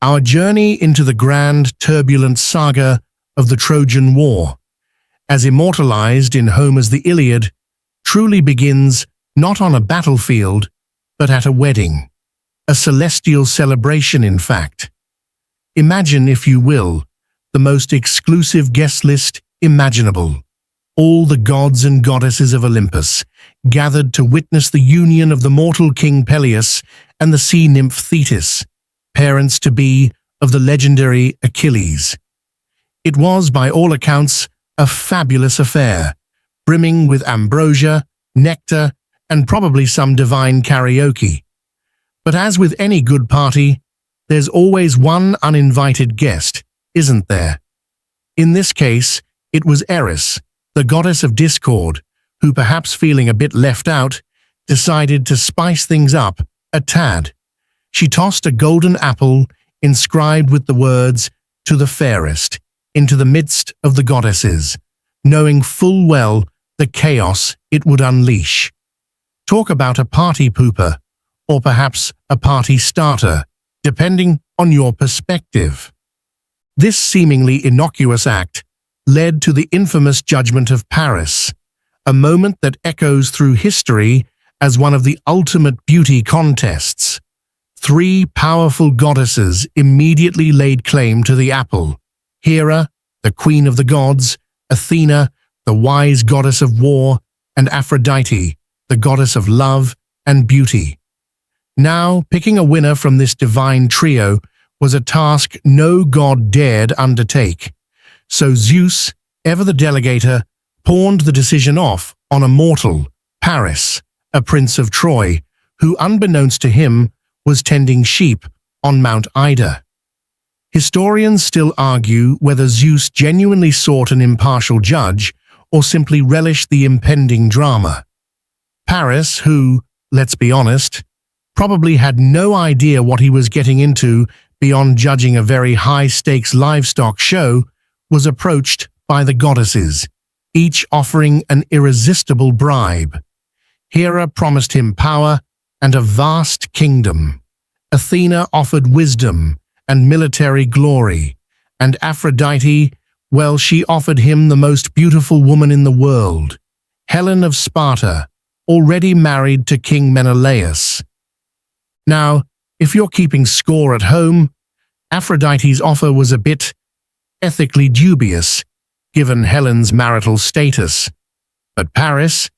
Our journey into the grand, turbulent saga of the Trojan War, as immortalized in Homer's The Iliad, truly begins not on a battlefield, but at a wedding. A celestial celebration, in fact. Imagine, if you will, the most exclusive guest list imaginable. All the gods and goddesses of Olympus gathered to witness the union of the mortal king Peleus and the sea nymph Thetis, parents-to-be of the legendary Achilles. It was, by all accounts, a fabulous affair, brimming with ambrosia, nectar, and probably some divine karaoke. But as with any good party, there's always one uninvited guest, isn't there? In this case, it was Eris, the goddess of discord, who, perhaps feeling a bit left out, decided to spice things up a tad. She tossed a golden apple inscribed with the words, "To the fairest," into the midst of the goddesses, knowing full well the chaos it would unleash. Talk about a party pooper, or perhaps a party starter, depending on your perspective. This seemingly innocuous act led to the infamous judgment of Paris, a moment that echoes through history as one of the ultimate beauty contests. Three powerful goddesses immediately laid claim to the apple: Hera, the queen of the gods; Athena, the wise goddess of war; and Aphrodite, the goddess of love and beauty. Now, picking a winner from this divine trio was a task no god dared undertake. So Zeus, ever the delegator, pawned the decision off on a mortal, Paris, a prince of Troy, who, unbeknownst to him, was tending sheep on Mount Ida. Historians still argue whether Zeus genuinely sought an impartial judge or simply relished the impending drama. Paris, who, let's be honest, probably had no idea what he was getting into beyond judging a very high-stakes livestock show, was approached by the goddesses, each offering an irresistible bribe. Hera promised him power and a vast kingdom. Athena offered wisdom and military glory, and Aphrodite, well, she offered him the most beautiful woman in the world, Helen of Sparta, already married to King Menelaus. Now, if you're keeping score at home, Aphrodite's offer was a bit ethically dubious, given Helen's marital status. But Paris,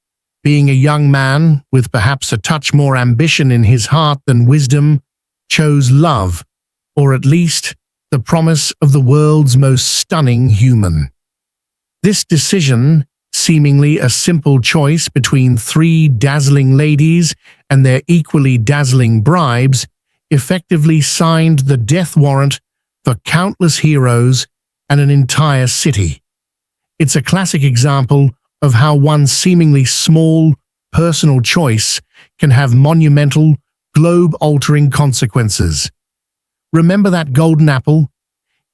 being a young man with perhaps a touch more ambition in his heart than wisdom, chose love, or at least the promise of the world's most stunning human. This decision, seemingly a simple choice between three dazzling ladies and their equally dazzling bribes, effectively signed the death warrant for countless heroes and an entire city. It's a classic example of how one seemingly small, personal choice can have monumental, globe-altering consequences. Remember that golden apple?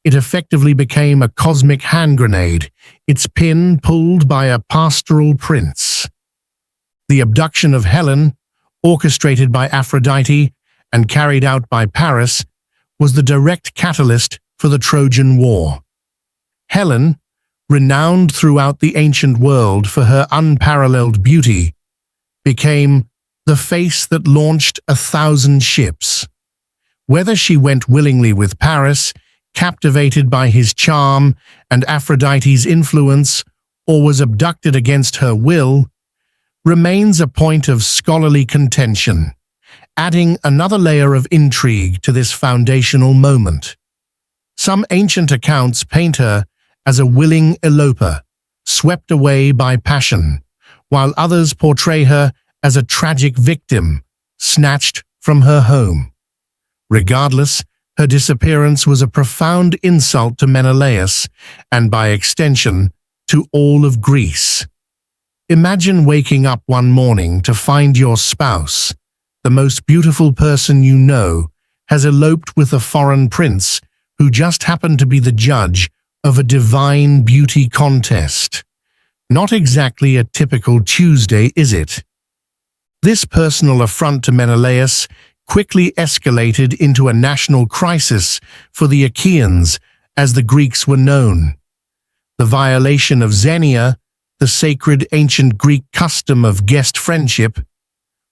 It effectively became a cosmic hand grenade, its pin pulled by a pastoral prince. The abduction of Helen, orchestrated by Aphrodite and carried out by Paris, was the direct catalyst for the Trojan War. Helen, renowned throughout the ancient world for her unparalleled beauty, became the face that launched 1,000 ships. Whether she went willingly with Paris, captivated by his charm and Aphrodite's influence, or was abducted against her will, remains a point of scholarly contention, adding another layer of intrigue to this foundational moment. Some ancient accounts paint her as a willing eloper, swept away by passion, while others portray her as a tragic victim, snatched from her home. Regardless, her disappearance was a profound insult to Menelaus and, by extension, to all of Greece. Imagine waking up one morning to find your spouse, the most beautiful person you know, has eloped with a foreign prince who just happened to be the judge of a divine beauty contest. Not exactly a typical Tuesday, is it? This personal affront to Menelaus quickly escalated into a national crisis for the Achaeans, as the Greeks were known. The violation of xenia, the sacred ancient Greek custom of guest friendship,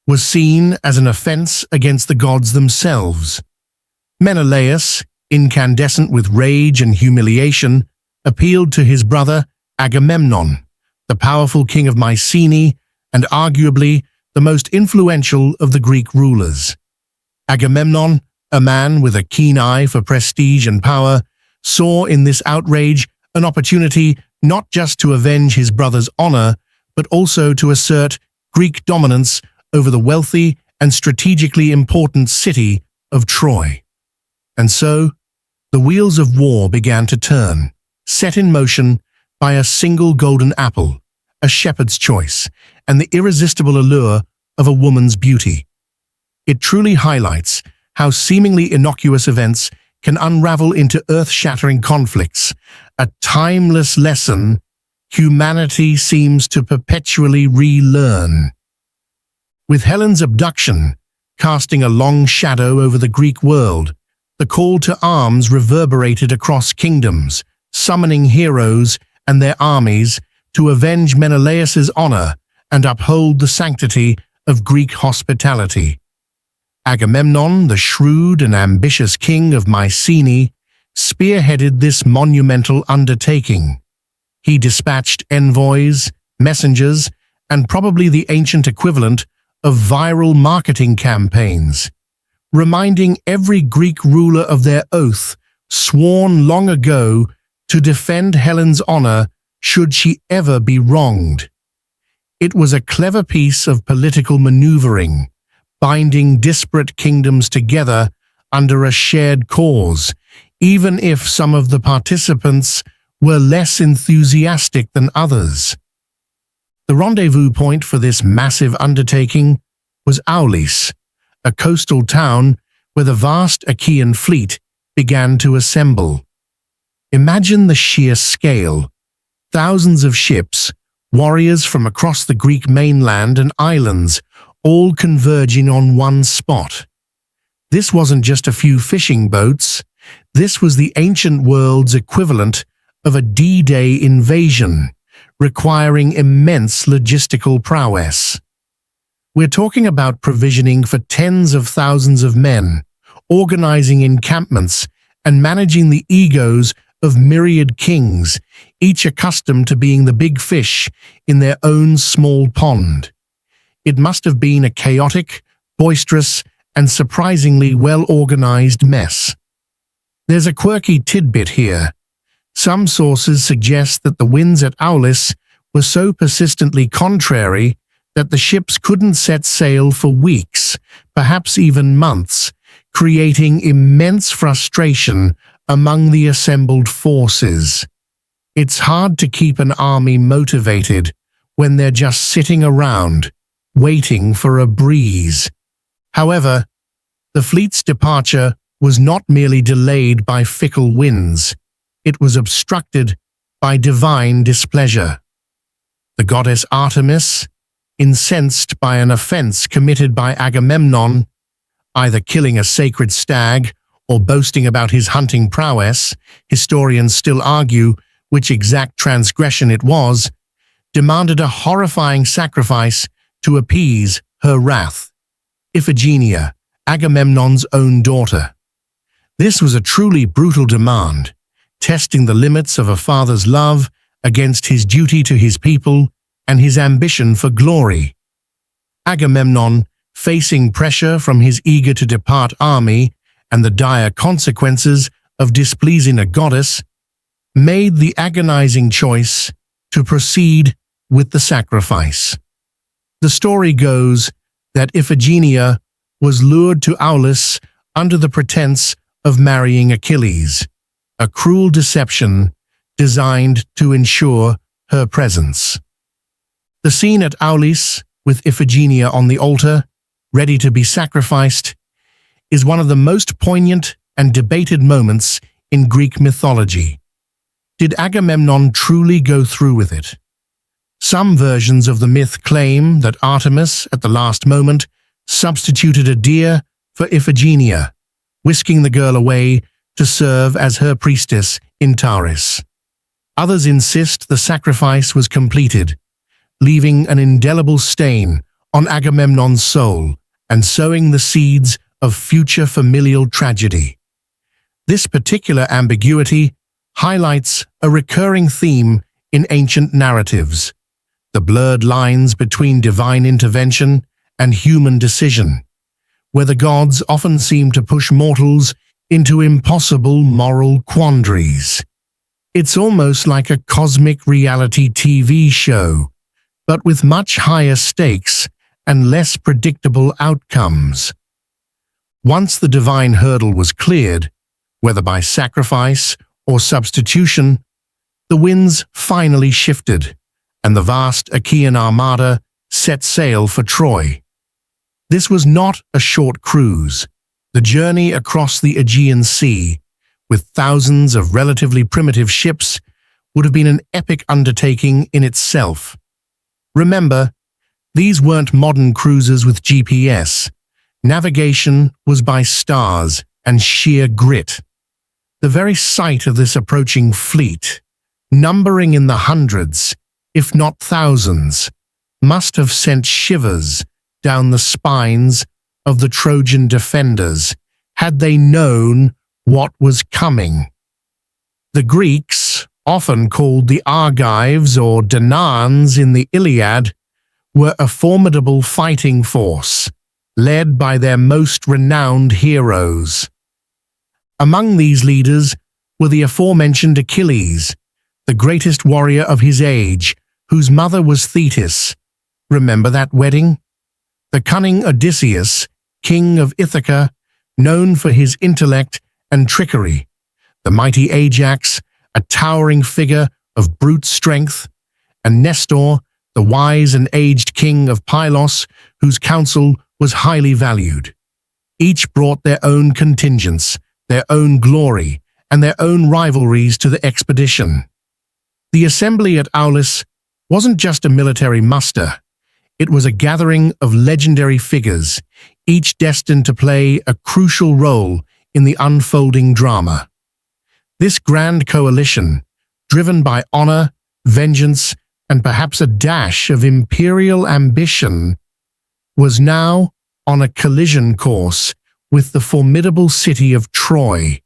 was seen as an offense against the gods themselves. Menelaus, incandescent with rage and humiliation, appealed to his brother Agamemnon, the powerful king of Mycenae and arguably the most influential of the Greek rulers. Agamemnon, a man with a keen eye for prestige and power, saw in this outrage an opportunity not just to avenge his brother's honor, but also to assert Greek dominance over the wealthy and strategically important city of Troy. And so, the wheels of war began to turn, set in motion by a single golden apple, a shepherd's choice, and the irresistible allure of a woman's beauty. It truly highlights how seemingly innocuous events can unravel into earth-shattering conflicts, a timeless lesson humanity seems to perpetually relearn. With Helen's abduction casting a long shadow over the Greek world, the call to arms reverberated across kingdoms, summoning heroes and their armies to avenge Menelaus's honor and uphold the sanctity of Greek hospitality. Agamemnon, the shrewd and ambitious king of Mycenae, spearheaded this monumental undertaking. He dispatched envoys, messengers, and probably the ancient equivalent of viral marketing campaigns, reminding every Greek ruler of their oath, sworn long ago to defend Helen's honor should she ever be wronged. It was a clever piece of political maneuvering, binding disparate kingdoms together under a shared cause, even if some of the participants were less enthusiastic than others. The rendezvous point for this massive undertaking was Aulis, a coastal town where the vast Achaean fleet began to assemble. Imagine the sheer scale. Thousands of ships, warriors from across the Greek mainland and islands, all converging on one spot. This wasn't just a few fishing boats. This was the ancient world's equivalent of a D-Day invasion, requiring immense logistical prowess. We're talking about provisioning for tens of thousands of men, organizing encampments, and managing the egos of myriad kings, each accustomed to being the big fish in their own small pond. It must have been a chaotic, boisterous, and surprisingly well-organized mess. There's a quirky tidbit here. Some sources suggest that the winds at Aulis were so persistently contrary that the ships couldn't set sail for weeks, perhaps even months, creating immense frustration among the assembled forces. It's hard to keep an army motivated when they're just sitting around, waiting for a breeze. However, the fleet's departure was not merely delayed by fickle winds, it was obstructed by divine displeasure. The goddess Artemis, incensed by an offense committed by Agamemnon, either killing a sacred stag or boasting about his hunting prowess, historians still argue which exact transgression it was, demanded a horrifying sacrifice to appease her wrath. Iphigenia, Agamemnon's own daughter. This was a truly brutal demand, testing the limits of a father's love against his duty to his people and his ambition for glory. Agamemnon, facing pressure from his eager-to-depart army and the dire consequences of displeasing a goddess, made the agonizing choice to proceed with the sacrifice. The story goes that Iphigenia was lured to Aulis under the pretense of marrying Achilles, a cruel deception designed to ensure her presence. The scene at Aulis, with Iphigenia on the altar, ready to be sacrificed, is one of the most poignant and debated moments in Greek mythology. Did Agamemnon truly go through with it? Some versions of the myth claim that Artemis, at the last moment, substituted a deer for Iphigenia, whisking the girl away to serve as her priestess in Taris. Others insist the sacrifice was completed, leaving an indelible stain on Agamemnon's soul and sowing the seeds of future familial tragedy. This particular ambiguity highlights a recurring theme in ancient narratives: the blurred lines between divine intervention and human decision, where the gods often seem to push mortals into impossible moral quandaries. It's almost like a cosmic reality TV show, but with much higher stakes and less predictable outcomes. Once the divine hurdle was cleared, whether by sacrifice or substitution, the winds finally shifted, and the vast Achaean armada set sail for Troy. This was not a short cruise. The journey across the Aegean Sea, with thousands of relatively primitive ships, would have been an epic undertaking in itself. Remember, these weren't modern cruisers with GPS. Navigation was by stars and sheer grit. The very sight of this approaching fleet, numbering in the hundreds, if not thousands, must have sent shivers down the spines of the Trojan defenders had they known what was coming. The Greeks, often called the Argives or Danaans in the Iliad, were a formidable fighting force, led by their most renowned heroes. Among these leaders were the aforementioned Achilles, the greatest warrior of his age, whose mother was Thetis. Remember that wedding? The cunning Odysseus, king of Ithaca, known for his intellect and trickery. The mighty Ajax, a towering figure of brute strength. And Nestor, the wise and aged king of Pylos, whose counsel was highly valued. Each brought their own contingents, their own glory, and their own rivalries to the expedition. The assembly at Aulis wasn't just a military muster. It was a gathering of legendary figures, each destined to play a crucial role in the unfolding drama. This grand coalition, driven by honor, vengeance, and perhaps a dash of imperial ambition, was now on a collision course with the formidable city of Troy,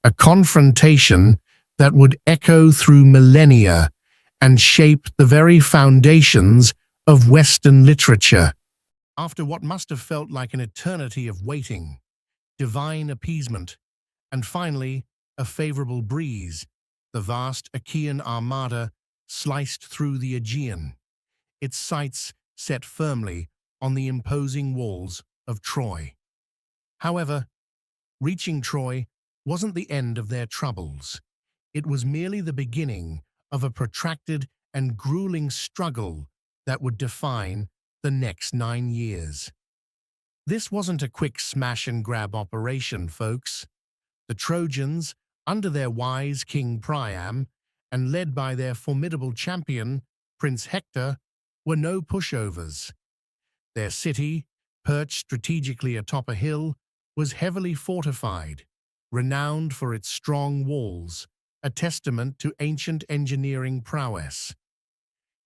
a confrontation that would echo through millennia and shape the very foundations of Western literature. After what must have felt like an eternity of waiting, divine appeasement, and finally a favorable breeze, the vast Achaean armada sliced through the Aegean, its sights set firmly on the imposing walls of Troy. However, reaching Troy wasn't the end of their troubles. It was merely the beginning of a protracted and grueling struggle that would define the next 9 years. This wasn't a quick smash-and-grab operation, folks. The Trojans, under their wise King Priam, and led by their formidable champion, Prince Hector, were no pushovers. Their city, perched strategically atop a hill, was heavily fortified, renowned for its strong walls, a testament to ancient engineering prowess.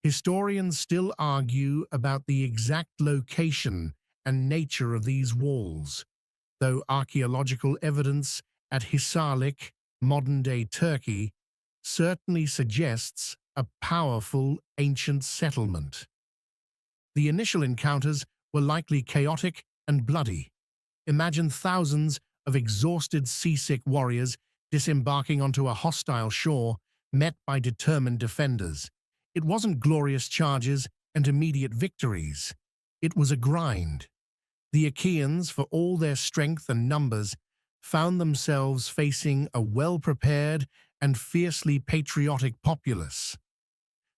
Historians still argue about the exact location and nature of these walls, though archaeological evidence at Hisarlik, modern-day Turkey, certainly suggests a powerful ancient settlement. The initial encounters were likely chaotic and bloody. Imagine thousands of exhausted, seasick warriors disembarking onto a hostile shore, met by determined defenders. It wasn't glorious charges and immediate victories. It was a grind. The Achaeans, for all their strength and numbers, found themselves facing a well-prepared and fiercely patriotic populace.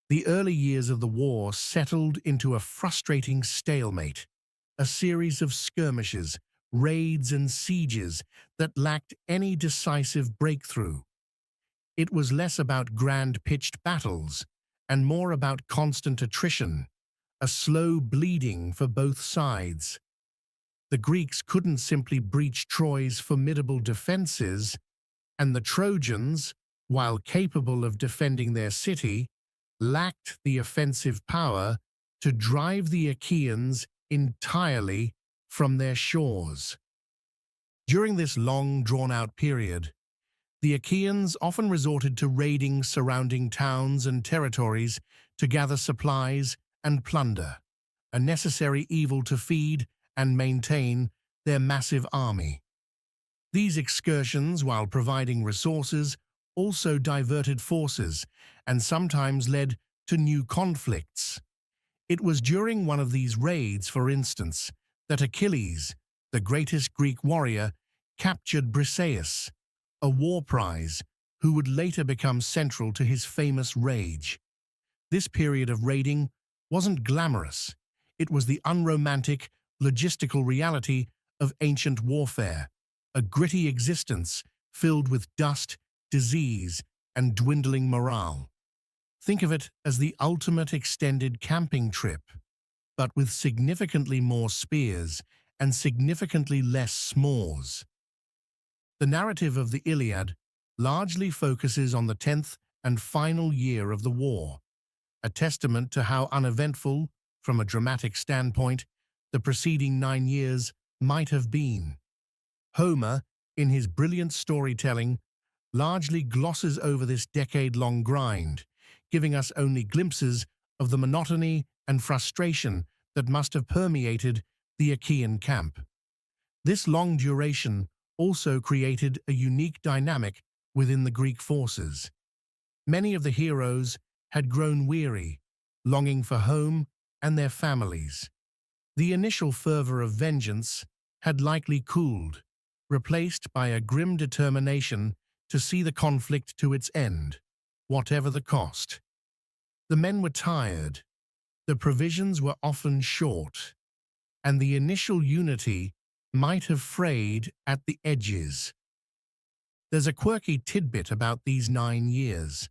The early years of the war settled into a frustrating stalemate, a series of skirmishes, raids and sieges that lacked any decisive breakthrough. It was less about grand-pitched battles and more about constant attrition, a slow bleeding for both sides. The Greeks couldn't simply breach Troy's formidable defenses, and the Trojans, while capable of defending their city, lacked the offensive power to drive the Achaeans entirely from their shores. During this long, drawn-out period, the Achaeans often resorted to raiding surrounding towns and territories to gather supplies and plunder, a necessary evil to feed and maintain their massive army. These excursions, while providing resources, also diverted forces and sometimes led to new conflicts. It was during one of these raids, for instance, that Achilles, the greatest Greek warrior, captured Briseis, a war prize who would later become central to his famous rage. This period of raiding wasn't glamorous. It was the unromantic, logistical reality of ancient warfare, a gritty existence filled with dust, disease, and dwindling morale. Think of it as the ultimate extended camping trip, but with significantly more spears and significantly less s'mores. The narrative of the Iliad largely focuses on the 10th and final year of the war, a testament to how uneventful, from a dramatic standpoint, the preceding 9 years might have been. Homer, in his brilliant storytelling, largely glosses over this decade-long grind, giving us only glimpses of the monotony and frustration that must have permeated the Achaean camp. This long duration also created a unique dynamic within the Greek forces. Many of the heroes had grown weary, longing for home and their families. The initial fervor of vengeance had likely cooled, replaced by a grim determination to see the conflict to its end, whatever the cost. The men were tired, the provisions were often short, and the initial unity might have frayed at the edges. There's a quirky tidbit about these 9 years.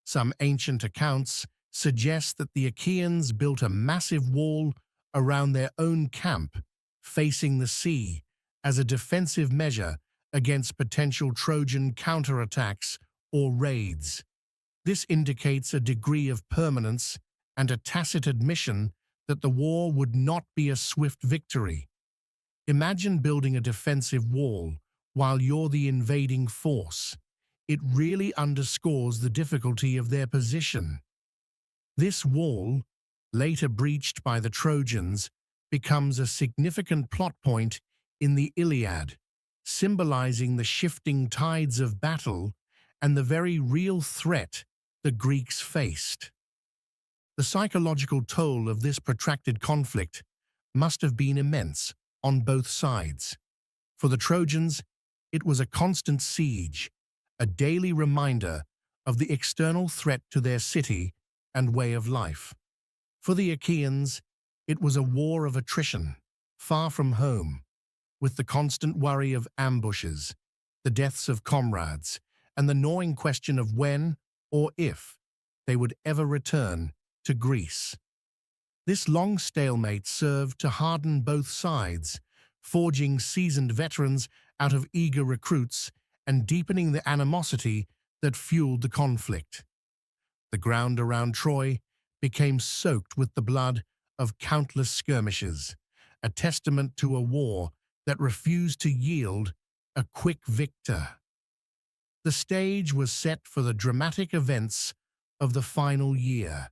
Some ancient accounts suggest that the Achaeans built a massive wall around their own camp, facing the sea, as a defensive measure against potential Trojan counterattacks or raids. This indicates a degree of permanence and a tacit admission that the war would not be a swift victory. Imagine building a defensive wall while you're the invading force. It really underscores the difficulty of their position. This wall, later breached by the Trojans, becomes a significant plot point in the Iliad, symbolizing the shifting tides of battle and the very real threat the Greeks faced. The psychological toll of this protracted conflict must have been immense on both sides. For the Trojans, it was a constant siege, a daily reminder of the external threat to their city and way of life. For the Achaeans, it was a war of attrition, far from home, with the constant worry of ambushes, the deaths of comrades, and the gnawing question of when or if they would ever return to Greece. This long stalemate served to harden both sides, forging seasoned veterans out of eager recruits and deepening the animosity that fueled the conflict. The ground around Troy became soaked with the blood of countless skirmishes, a testament to a war that refused to yield a quick victor. The stage was set for the dramatic events of the final year,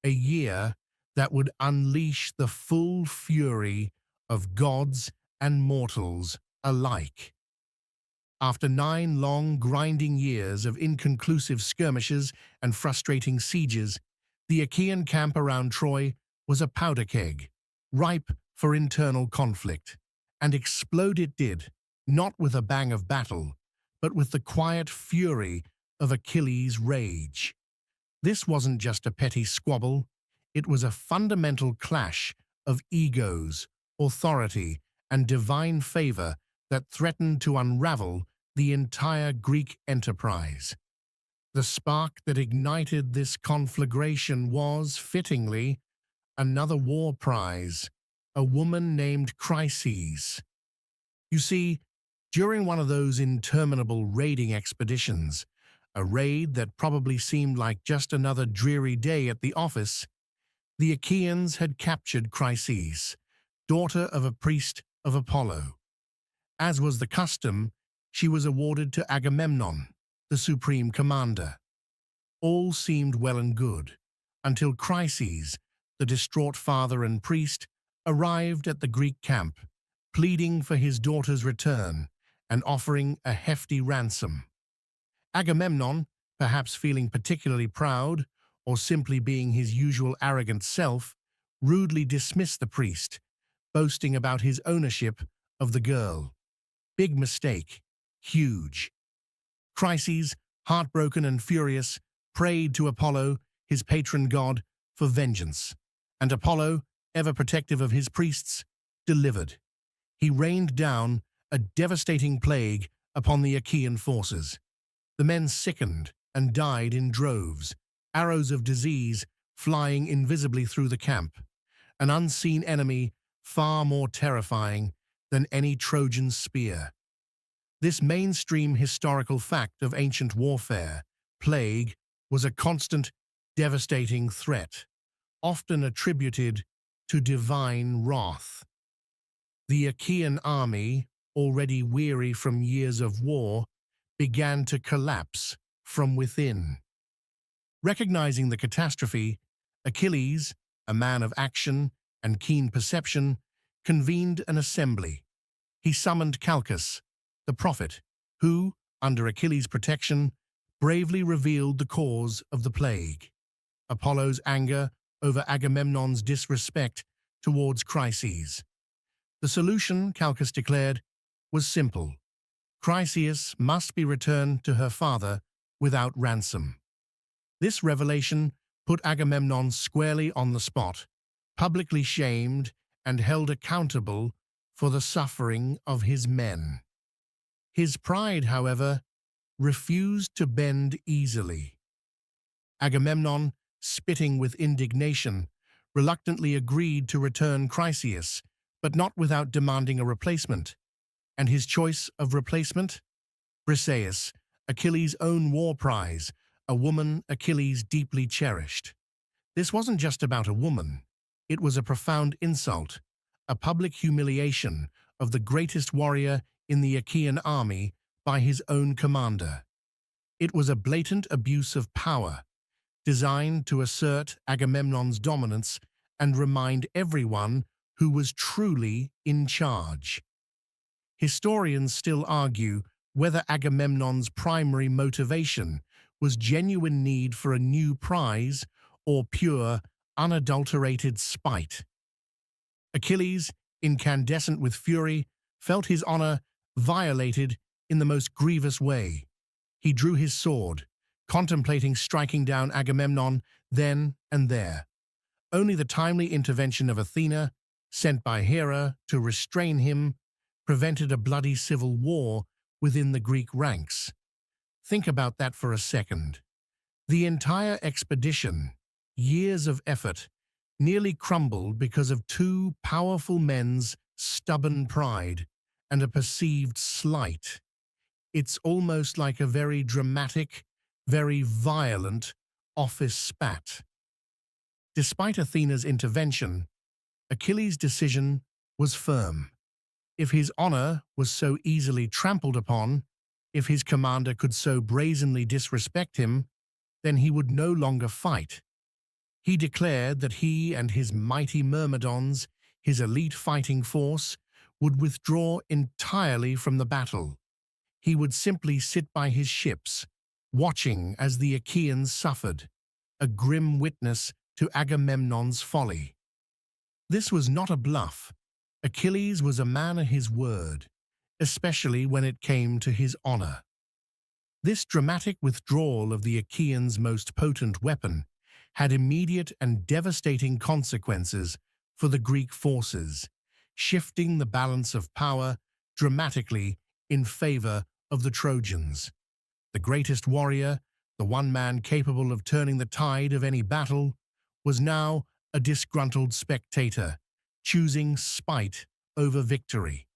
a year that would unleash the full fury of gods and mortals alike. After 9 long, grinding years of inconclusive skirmishes and frustrating sieges, the Achaean camp around Troy was a powder keg, ripe for internal conflict. And explode it did, not with a bang of battle, but with the quiet fury of Achilles' rage. This wasn't just a petty squabble, it was a fundamental clash of egos, authority, and divine favor that threatened to unravel the entire Greek enterprise. The spark that ignited this conflagration was, fittingly, another war prize, a woman named Chryses. You see, during one of those interminable raiding expeditions, a raid that probably seemed like just another dreary day at the office, the Achaeans had captured Chryses, daughter of a priest of Apollo. As was the custom, she was awarded to Agamemnon, the supreme commander. All seemed well and good, until Chryses, the distraught father and priest, arrived at the Greek camp, pleading for his daughter's return and offering a hefty ransom. Agamemnon, perhaps feeling particularly proud, or simply being his usual arrogant self, rudely dismissed the priest, boasting about his ownership of the girl. Big mistake. Huge. Chryses, heartbroken and furious, prayed to Apollo, his patron god, for vengeance, and Apollo, ever protective of his priests, delivered. He rained down a devastating plague upon the Achaean forces. The men sickened and died in droves, arrows of disease flying invisibly through the camp, an unseen enemy far more terrifying than any Trojan spear. This mainstream historical fact of ancient warfare, plague, was a constant, devastating threat, often attributed to divine wrath. The Achaean army, already weary from years of war, began to collapse from within. Recognizing the catastrophe, Achilles, a man of action and keen perception, convened an assembly. He summoned Calchas, the prophet, who, under Achilles' protection, bravely revealed the cause of the plague: Apollo's anger over Agamemnon's disrespect towards Chryses. The solution, Calchas declared, was simple. Chryseis must be returned to her father without ransom. This revelation put Agamemnon squarely on the spot, publicly shamed and held accountable for the suffering of his men. His pride, however, refused to bend easily. Agamemnon, spitting with indignation, reluctantly agreed to return Chryseis, but not without demanding a replacement. And his choice of replacement? Briseis, Achilles' own war prize, a woman Achilles deeply cherished. This wasn't just about a woman. It was a profound insult, a public humiliation of the greatest warrior in the Achaean army by his own commander. It was a blatant abuse of power, designed to assert Agamemnon's dominance and remind everyone who was truly in charge. Historians still argue whether Agamemnon's primary motivation was genuine need for a new prize or pure, unadulterated spite. Achilles, incandescent with fury, felt his honor violated in the most grievous way. He drew his sword, contemplating striking down Agamemnon then and there. Only the timely intervention of Athena, sent by Hera to restrain him, prevented a bloody civil war within the Greek ranks. Think about that for a second. The entire expedition, years of effort, nearly crumbled because of two powerful men's stubborn pride and a perceived slight. It's almost like a very dramatic, very violent office spat. Despite Athena's intervention, Achilles' decision was firm. If his honor was so easily trampled upon, if his commander could so brazenly disrespect him, then he would no longer fight. He declared that he and his mighty Myrmidons, his elite fighting force, would withdraw entirely from the battle. He would simply sit by his ships, watching as the Achaeans suffered, a grim witness to Agamemnon's folly. This was not a bluff. Achilles was a man of his word, especially when it came to his honor. This dramatic withdrawal of the Achaeans' most potent weapon had immediate and devastating consequences for the Greek forces, shifting the balance of power dramatically in favor of the Trojans. The greatest warrior, the one man capable of turning the tide of any battle, was now a disgruntled spectator, choosing spite over victory.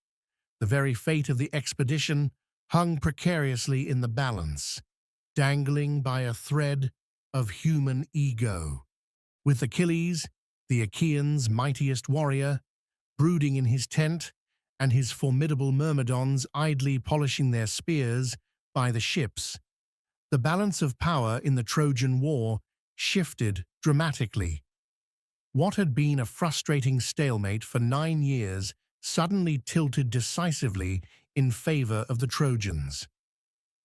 The very fate of the expedition hung precariously in the balance, dangling by a thread of human ego. With Achilles, the Achaeans' mightiest warrior, brooding in his tent, and his formidable myrmidons idly polishing their spears by the ships, the balance of power in the Trojan War shifted dramatically. What had been a frustrating stalemate for 9 years suddenly tilted decisively in favor of the Trojans.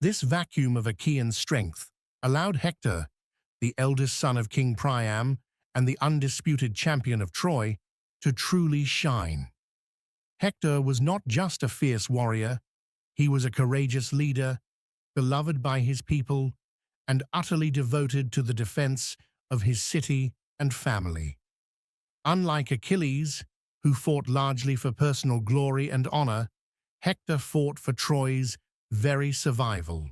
This vacuum of Achaean strength allowed Hector, the eldest son of King Priam and the undisputed champion of Troy, to truly shine. Hector was not just a fierce warrior, he was a courageous leader, beloved by his people, and utterly devoted to the defense of his city and family. Unlike Achilles, who fought largely for personal glory and honor, Hector fought for Troy's very survival.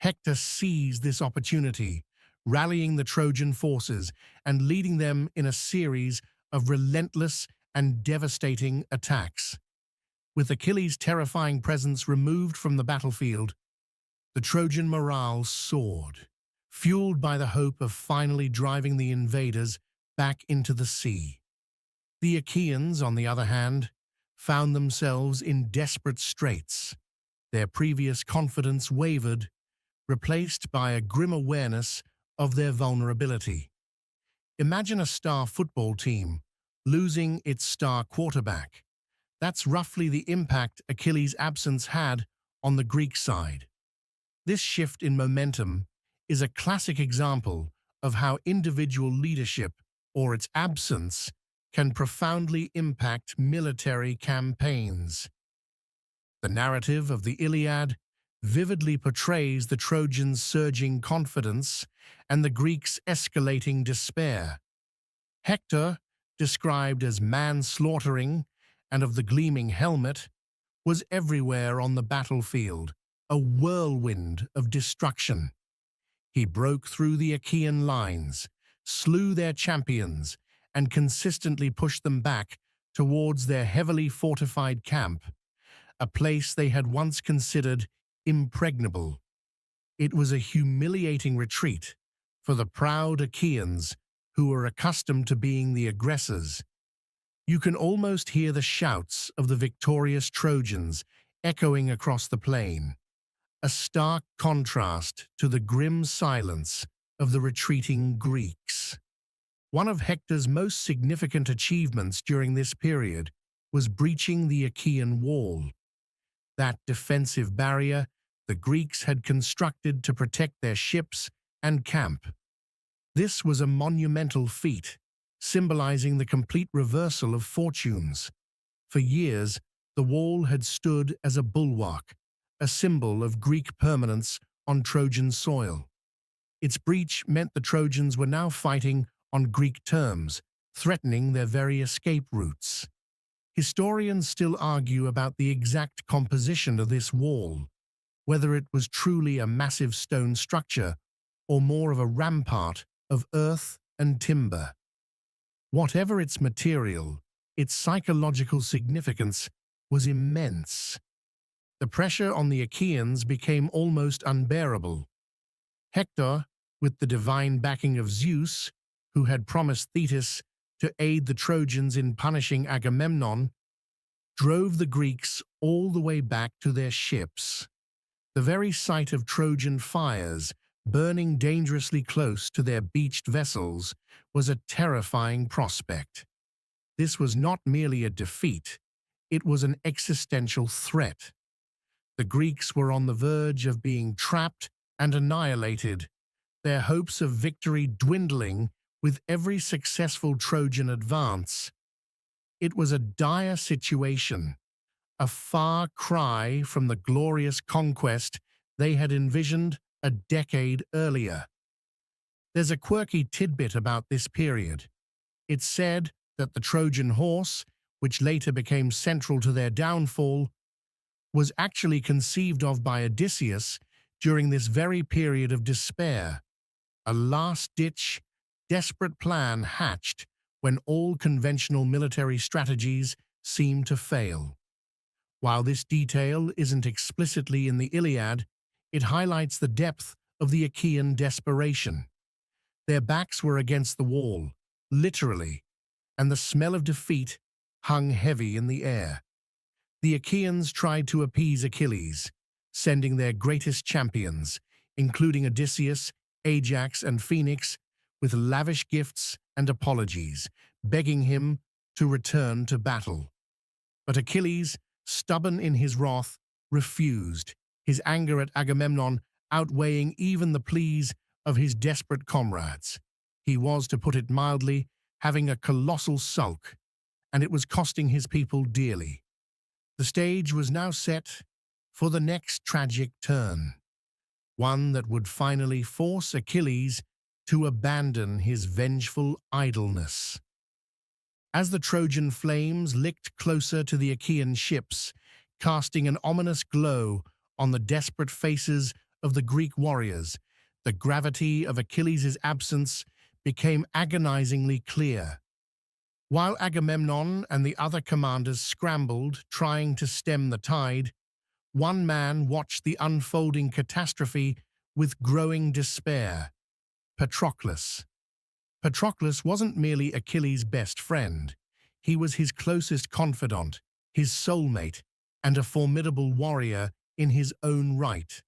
Hector seized this opportunity, rallying the Trojan forces and leading them in a series of relentless and devastating attacks. With Achilles' terrifying presence removed from the battlefield, the Trojan morale soared, fueled by the hope of finally driving the invaders back into the sea. The Achaeans, on the other hand, found themselves in desperate straits. Their previous confidence wavered, replaced by a grim awareness of their vulnerability. Imagine a star football team losing its star quarterback. That's roughly the impact Achilles' absence had on the Greek side. This shift in momentum is a classic example of how individual leadership, or its absence, can profoundly impact military campaigns. The narrative of the Iliad vividly portrays the Trojans' surging confidence and the Greeks' escalating despair. Hector, described as man-slaughtering and of the gleaming helmet, was everywhere on the battlefield, a whirlwind of destruction. He broke through the Achaean lines, slew their champions, and consistently pushed them back towards their heavily fortified camp, a place they had once considered impregnable. It was a humiliating retreat for the proud Achaeans who were accustomed to being the aggressors. You can almost hear the shouts of the victorious Trojans echoing across the plain, a stark contrast to the grim silence of the retreating Greeks. One of Hector's most significant achievements during this period was breaching the Achaean wall. That defensive barrier the Greeks had constructed to protect their ships and camp. This was a monumental feat, symbolizing the complete reversal of fortunes. For years, the wall had stood as a bulwark, a symbol of Greek permanence on Trojan soil. Its breach meant the Trojans were now fighting on Greek terms, threatening their very escape routes. Historians still argue about the exact composition of this wall, whether it was truly a massive stone structure or more of a rampart of earth and timber. Whatever its material, its psychological significance was immense. The pressure on the Achaeans became almost unbearable. Hector, with the divine backing of Zeus, who had promised Thetis to aid the Trojans in punishing Agamemnon, drove the Greeks all the way back to their ships. The very sight of Trojan fires burning dangerously close to their beached vessels was a terrifying prospect. This was not merely a defeat, it was an existential threat. The Greeks were on the verge of being trapped and annihilated, their hopes of victory dwindling with every successful Trojan advance. It was a dire situation, a far cry from the glorious conquest they had envisioned a decade earlier. There's a quirky tidbit about this period. It's said that the Trojan horse, which later became central to their downfall, was actually conceived of by Odysseus during this very period of despair. A last-ditch, desperate plan hatched when all conventional military strategies seem to fail. While this detail isn't explicitly in the Iliad, it highlights the depth of the Achaean desperation. Their backs were against the wall, literally, and the smell of defeat hung heavy in the air. The Achaeans tried to appease Achilles, sending their greatest champions, including Odysseus, Ajax, and Phoenix, with lavish gifts and apologies, begging him to return to battle. But Achilles, stubborn in his wrath, refused, his anger at Agamemnon outweighing even the pleas of his desperate comrades. He was, to put it mildly, having a colossal sulk, and it was costing his people dearly. The stage was now set for the next tragic turn, one that would finally force Achilles to abandon his vengeful idleness. As the Trojan flames licked closer to the Achaean ships, casting an ominous glow on the desperate faces of the Greek warriors, the gravity of Achilles' absence became agonizingly clear. While Agamemnon and the other commanders scrambled, trying to stem the tide, one man watched the unfolding catastrophe with growing despair: Patroclus. Patroclus wasn't merely Achilles' best friend. He was his closest confidant, his soulmate, and a formidable warrior in his own right,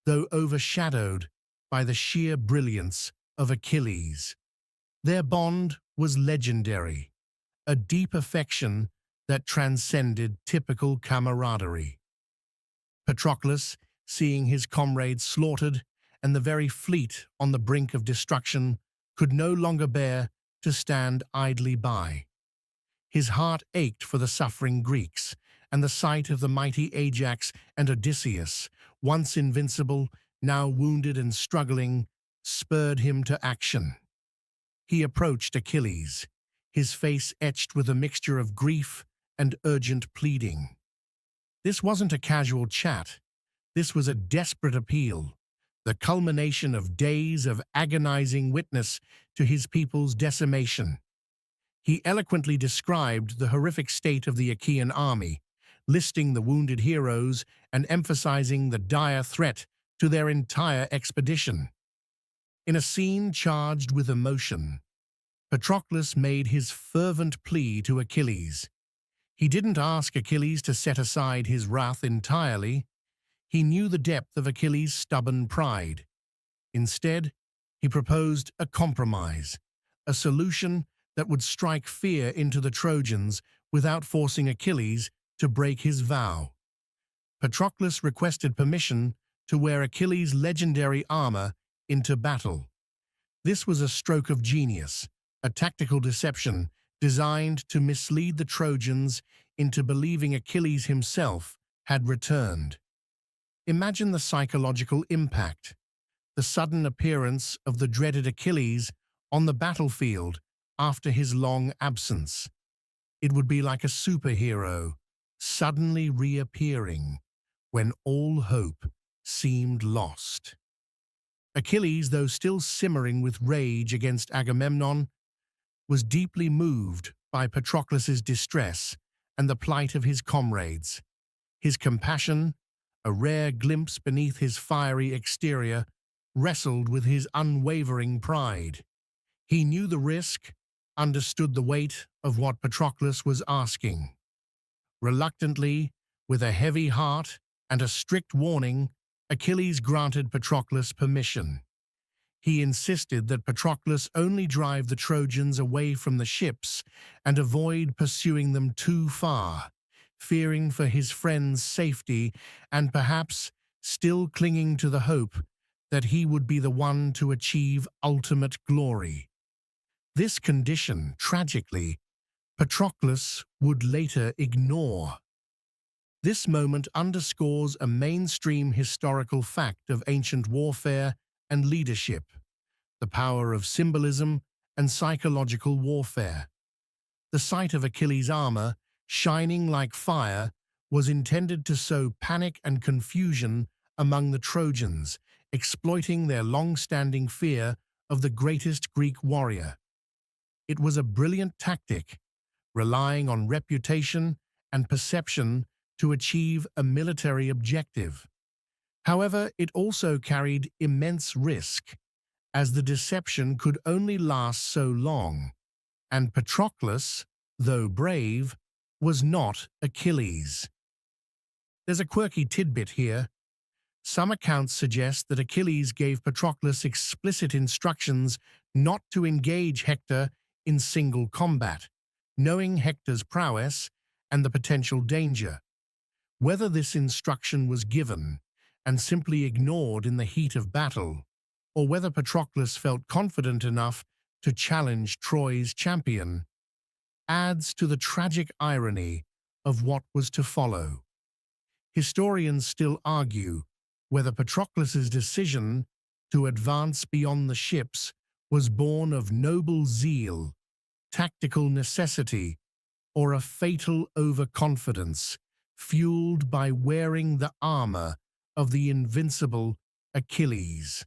though overshadowed by the sheer brilliance of Achilles. Their bond was legendary, a deep affection that transcended typical camaraderie. Patroclus, seeing his comrades slaughtered and the very fleet on the brink of destruction, could no longer bear to stand idly by. His heart ached for the suffering Greeks, and the sight of the mighty Ajax and Odysseus, once invincible, now wounded and struggling, spurred him to action. He approached Achilles, his face etched with a mixture of grief and urgent pleading. This wasn't a casual chat. This was a desperate appeal, the culmination of days of agonizing witness to his people's decimation. He eloquently described the horrific state of the Achaean army, listing the wounded heroes and emphasizing the dire threat to their entire expedition. In a scene charged with emotion, Patroclus made his fervent plea to Achilles. He didn't ask Achilles to set aside his wrath entirely. He knew the depth of Achilles' stubborn pride. Instead, he proposed a compromise, a solution that would strike fear into the Trojans without forcing Achilles to break his vow. Patroclus requested permission to wear Achilles' legendary armor into battle. This was a stroke of genius, a tactical deception designed to mislead the Trojans into believing Achilles himself had returned. Imagine the psychological impact: the sudden appearance of the dreaded Achilles on the battlefield after his long absence. It would be like a superhero suddenly reappearing when all hope seemed lost. Achilles, though still simmering with rage against Agamemnon, was deeply moved by Patroclus's distress and the plight of his comrades. His compassion, a rare glimpse beneath his fiery exterior, wrestled with his unwavering pride. He knew the risk, understood the weight of what Patroclus was asking. Reluctantly, with a heavy heart and a strict warning, Achilles granted Patroclus permission. He insisted that Patroclus only drive the Trojans away from the ships and avoid pursuing them too far, fearing for his friend's safety and perhaps still clinging to the hope that he would be the one to achieve ultimate glory. This condition, tragically, Patroclus would later ignore. This moment underscores a mainstream historical fact of ancient warfare and leadership: the power of symbolism and psychological warfare. The sight of Achilles' armor, shining like fire, was intended to sow panic and confusion among the Trojans, exploiting their long-standing fear of the greatest Greek warrior. It was a brilliant tactic, relying on reputation and perception to achieve a military objective. However, it also carried immense risk, as the deception could only last so long, and Patroclus, though brave, was not Achilles. There's a quirky tidbit here. Some accounts suggest that Achilles gave Patroclus explicit instructions not to engage Hector in single combat, knowing Hector's prowess and the potential danger. Whether this instruction was given and simply ignored in the heat of battle, or whether Patroclus felt confident enough to challenge Troy's champion, adds to the tragic irony of what was to follow. Historians still argue whether Patroclus's decision to advance beyond the ships was born of noble zeal, tactical necessity, or a fatal overconfidence fueled by wearing the armor of the invincible Achilles.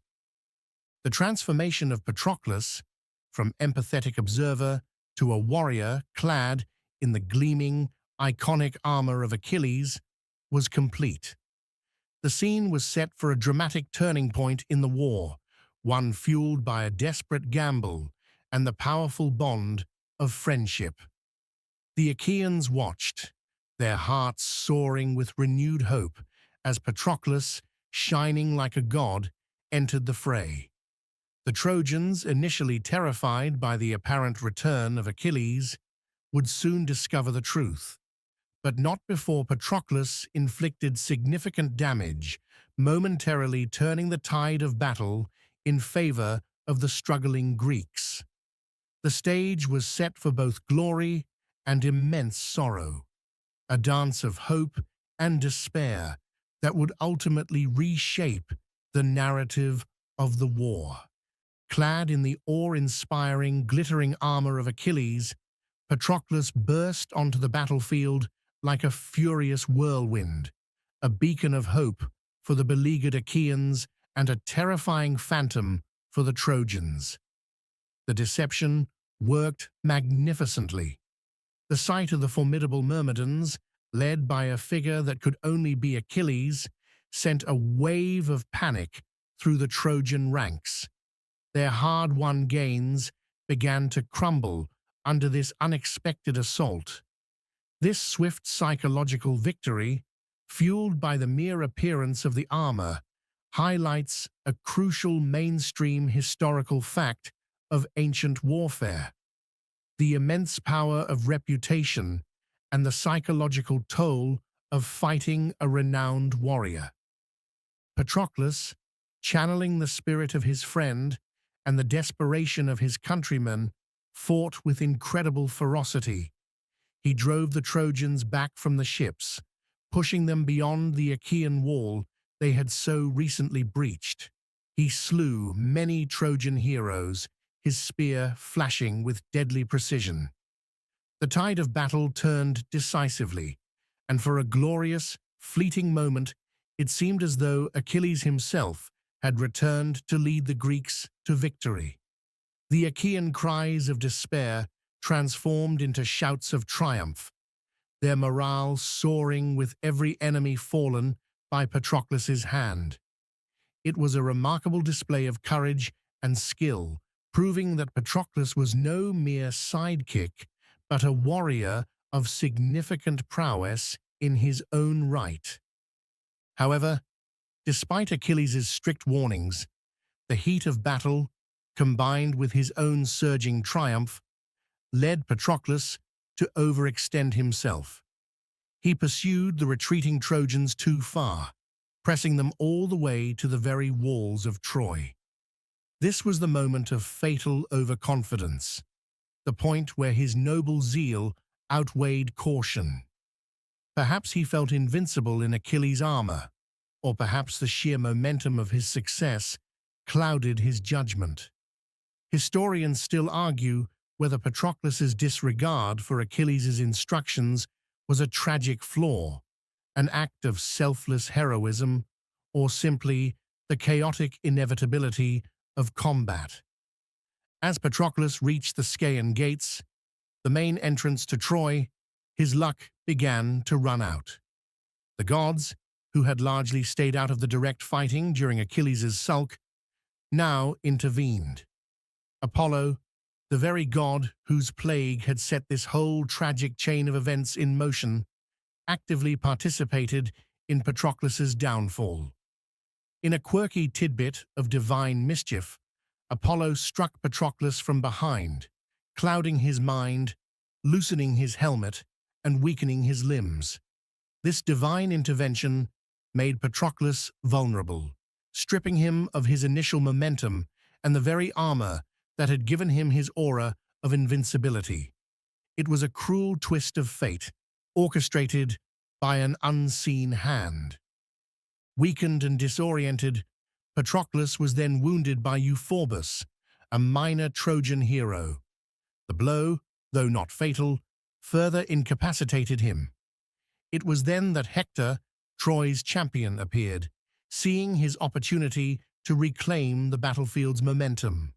The transformation of Patroclus, from empathetic observer to a warrior clad in the gleaming, iconic armor of Achilles, was complete. The scene was set for a dramatic turning point in the war, one fueled by a desperate gamble and the powerful bond of friendship. The Achaeans watched, their hearts soaring with renewed hope as Patroclus, shining like a god, entered the fray. The Trojans, initially terrified by the apparent return of Achilles, would soon discover the truth, but not before Patroclus inflicted significant damage, momentarily turning the tide of battle in favor of the struggling Greeks. The stage was set for both glory and immense sorrow, a dance of hope and despair that would ultimately reshape the narrative of the war. Clad in the awe-inspiring, glittering armor of Achilles, Patroclus burst onto the battlefield like a furious whirlwind, a beacon of hope for the beleaguered Achaeans and a terrifying phantom for the Trojans. The deception worked magnificently. The sight of the formidable Myrmidons, led by a figure that could only be Achilles, sent a wave of panic through the Trojan ranks. Their hard-won gains began to crumble under this unexpected assault. This swift psychological victory, fueled by the mere appearance of the armor, highlights a crucial mainstream historical fact of ancient warfare: the immense power of reputation and the psychological toll of fighting a renowned warrior. Patroclus, channeling the spirit of his friend and the desperation of his countrymen, fought with incredible ferocity. He drove the Trojans back from the ships, pushing them beyond the Achaean wall they had so recently breached. He slew many Trojan heroes, his spear flashing with deadly precision. The tide of battle turned decisively, and for a glorious, fleeting moment, it seemed as though Achilles himself had returned to lead the Greeks to victory. The Achaean cries of despair transformed into shouts of triumph, their morale soaring with every enemy fallen by Patroclus's hand. It was a remarkable display of courage and skill, proving that Patroclus was no mere sidekick, but a warrior of significant prowess in his own right. However, despite Achilles' strict warnings, the heat of battle, combined with his own surging triumph, led Patroclus to overextend himself. He pursued the retreating Trojans too far, pressing them all the way to the very walls of Troy. This was the moment of fatal overconfidence, the point where his noble zeal outweighed caution. Perhaps he felt invincible in Achilles' armor, or perhaps the sheer momentum of his success clouded his judgment. Historians still argue whether Patroclus's disregard for Achilles' instructions was a tragic flaw, an act of selfless heroism, or simply the chaotic inevitability of combat. As Patroclus reached the Scaean gates, the main entrance to Troy, his luck began to run out. The gods, who had largely stayed out of the direct fighting during Achilles' sulk, now intervened. Apollo, the very god whose plague had set this whole tragic chain of events in motion, actively participated in Patroclus' downfall. In a quirky tidbit of divine mischief, Apollo struck Patroclus from behind, clouding his mind, loosening his helmet, and weakening his limbs. This divine intervention made Patroclus vulnerable, stripping him of his initial momentum and the very armor that had given him his aura of invincibility. It was a cruel twist of fate, orchestrated by an unseen hand. Weakened and disoriented, Patroclus was then wounded by Euphorbus, a minor Trojan hero. The blow, though not fatal, further incapacitated him. It was then that Hector, Troy's champion, appeared, seeing his opportunity to reclaim the battlefield's momentum.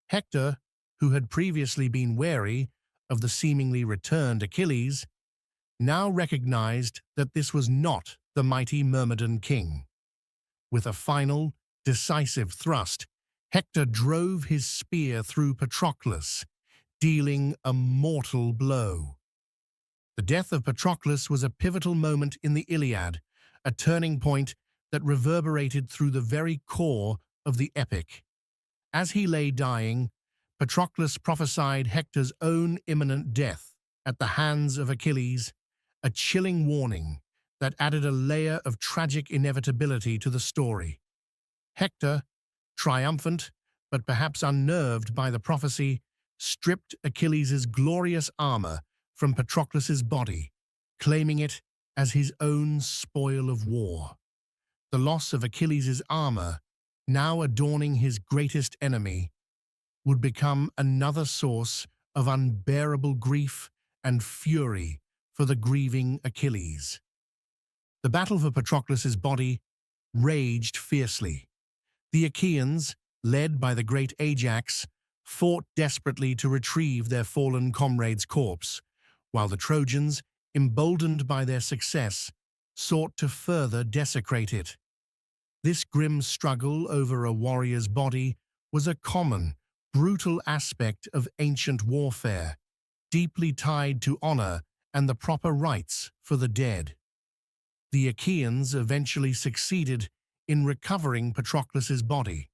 Hector, who had previously been wary of the seemingly returned Achilles, now recognized that this was not the mighty Myrmidon king. With a final, decisive thrust, Hector drove his spear through Patroclus, dealing a mortal blow. The death of Patroclus was a pivotal moment in the Iliad, a turning point that reverberated through the very core of the epic. As he lay dying, Patroclus prophesied Hector's own imminent death at the hands of Achilles, a chilling warning that added a layer of tragic inevitability to the story. Hector, triumphant but perhaps unnerved by the prophecy, stripped Achilles' glorious armor from Patroclus' body, claiming it as his own spoil of war. The loss of Achilles' armor, now adorning his greatest enemy, would become another source of unbearable grief and fury for the grieving Achilles. The battle for Patroclus' body raged fiercely. The Achaeans, led by the great Ajax, fought desperately to retrieve their fallen comrade's corpse, while the Trojans, emboldened by their success, sought to further desecrate it. This grim struggle over a warrior's body was a common, brutal aspect of ancient warfare, deeply tied to honor and the proper rites for the dead. The Achaeans eventually succeeded in recovering Patroclus' body,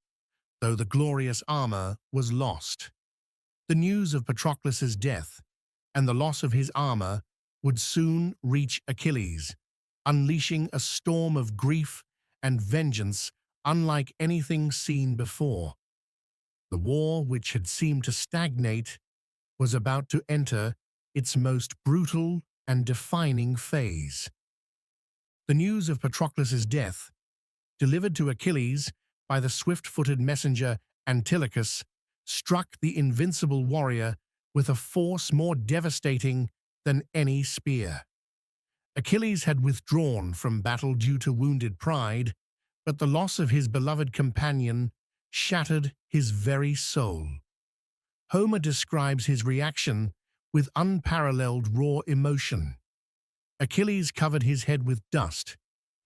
though the glorious armor was lost. The news of Patroclus' death and the loss of his armor would soon reach Achilles, unleashing a storm of grief and vengeance unlike anything seen before. The war, which had seemed to stagnate, was about to enter its most brutal and defining phase. The news of Patroclus' death, delivered to Achilles by the swift-footed messenger Antilochus, struck the invincible warrior with a force more devastating than any spear. Achilles had withdrawn from battle due to wounded pride, but the loss of his beloved companion shattered his very soul. Homer describes his reaction with unparalleled raw emotion. Achilles covered his head with dust,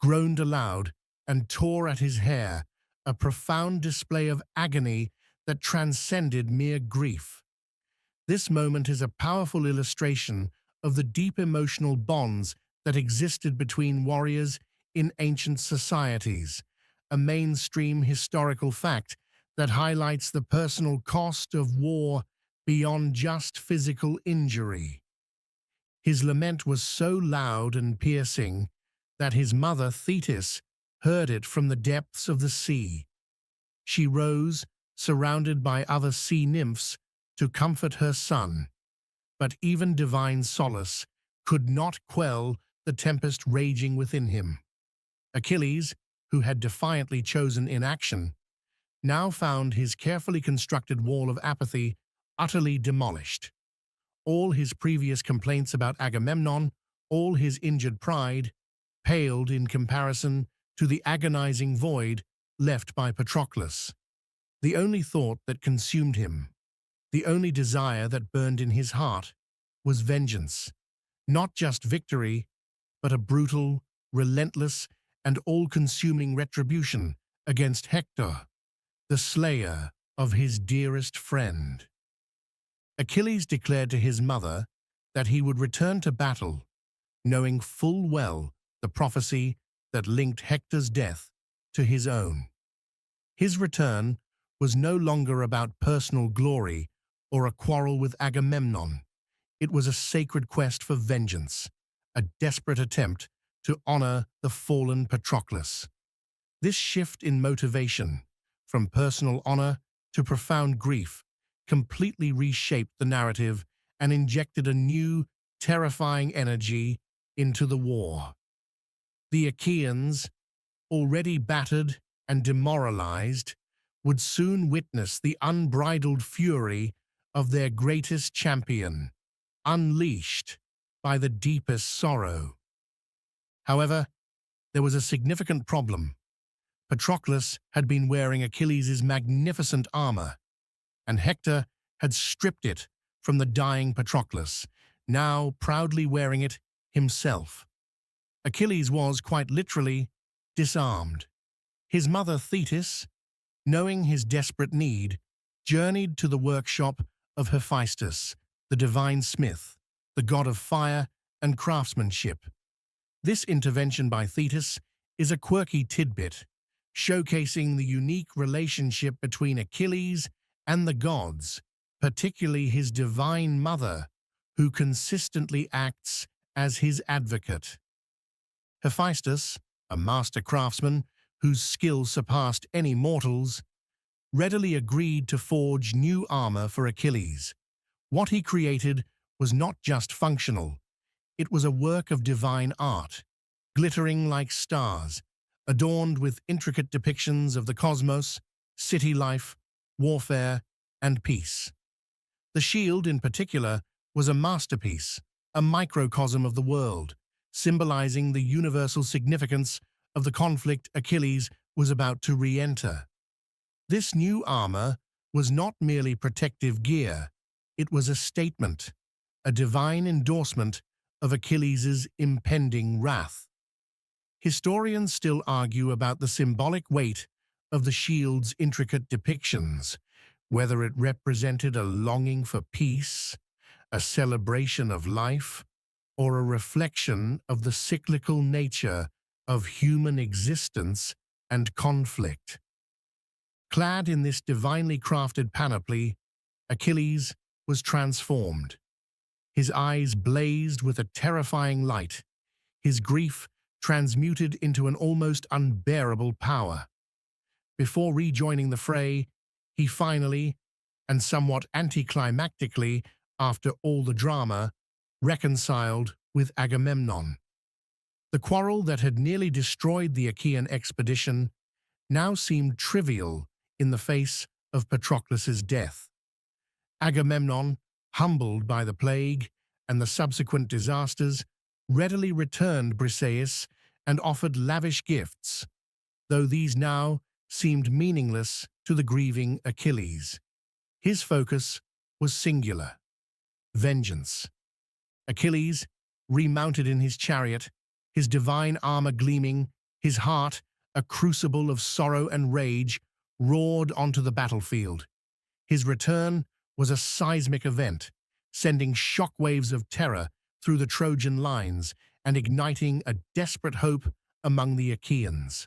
groaned aloud, and tore at his hair, a profound display of agony that transcended mere grief. This moment is a powerful illustration of the deep emotional bonds that existed between warriors in ancient societies, a mainstream historical fact that highlights the personal cost of war beyond just physical injury. His lament was so loud and piercing that his mother Thetis heard it from the depths of the sea. She rose, surrounded by other sea nymphs, to comfort her son, but even divine solace could not quell the tempest raging within him. Achilles, who had defiantly chosen inaction, now found his carefully constructed wall of apathy utterly demolished. All his previous complaints about Agamemnon, all his injured pride, paled in comparison to the agonizing void left by Patroclus. The only thought that consumed him The only desire that burned in his heart was vengeance, not just victory, but a brutal, relentless, and all-consuming retribution against Hector, the slayer of his dearest friend. Achilles declared to his mother that he would return to battle, knowing full well the prophecy that linked Hector's death to his own. His return was no longer about personal glory or a quarrel with Agamemnon. It was a sacred quest for vengeance, a desperate attempt to honor the fallen Patroclus. This shift in motivation, from personal honor to profound grief, completely reshaped the narrative and injected a new, terrifying energy into the war. The Achaeans, already battered and demoralized, would soon witness the unbridled fury of their greatest champion, unleashed by the deepest sorrow. However, there was a significant problem. Patroclus had been wearing Achilles' magnificent armor, and Hector had stripped it from the dying Patroclus, now proudly wearing it himself. Achilles was, quite literally, disarmed. His mother Thetis, knowing his desperate need, journeyed to the workshop of Hephaestus, the divine smith, the god of fire and craftsmanship. This intervention by Thetis is a quirky tidbit, showcasing the unique relationship between Achilles and the gods, particularly his divine mother, who consistently acts as his advocate. Hephaestus, a master craftsman whose skill surpassed any mortals, readily agreed to forge new armor for Achilles. What he created was not just functional, it was a work of divine art, glittering like stars, adorned with intricate depictions of the cosmos, city life, warfare, and peace. The shield, in particular, was a masterpiece, a microcosm of the world, symbolizing the universal significance of the conflict Achilles was about to re-enter. This new armor was not merely protective gear, it was a statement, a divine endorsement of Achilles' impending wrath. Historians still argue about the symbolic weight of the shield's intricate depictions, whether it represented a longing for peace, a celebration of life, or a reflection of the cyclical nature of human existence and conflict. Clad in this divinely crafted panoply, Achilles was transformed. His eyes blazed with a terrifying light, his grief transmuted into an almost unbearable power. Before rejoining the fray, he finally, and somewhat anticlimactically after all the drama, reconciled with Agamemnon. The quarrel that had nearly destroyed the Achaean expedition now seemed trivial in the face of Patroclus's death. Agamemnon, humbled by the plague and the subsequent disasters, readily returned Briseis and offered lavish gifts, though these now seemed meaningless to the grieving Achilles. His focus was singular: vengeance. Achilles, remounted in his chariot, his divine armor gleaming, his heart, a crucible of sorrow and rage, roared onto the battlefield. His return was a seismic event, sending shockwaves of terror through the Trojan lines and igniting a desperate hope among the Achaeans.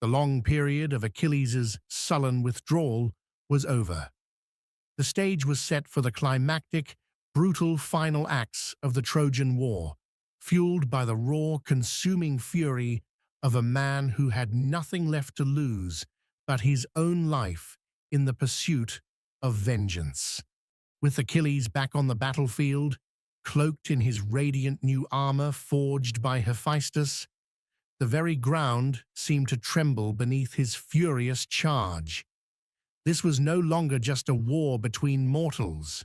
The long period of Achilles' sullen withdrawal was over. The stage was set for the climactic, brutal final acts of the Trojan War, fueled by the raw, consuming fury of a man who had nothing left to lose but his own life in the pursuit of vengeance. With Achilles back on the battlefield, cloaked in his radiant new armor forged by Hephaestus, the very ground seemed to tremble beneath his furious charge. This was no longer just a war between mortals.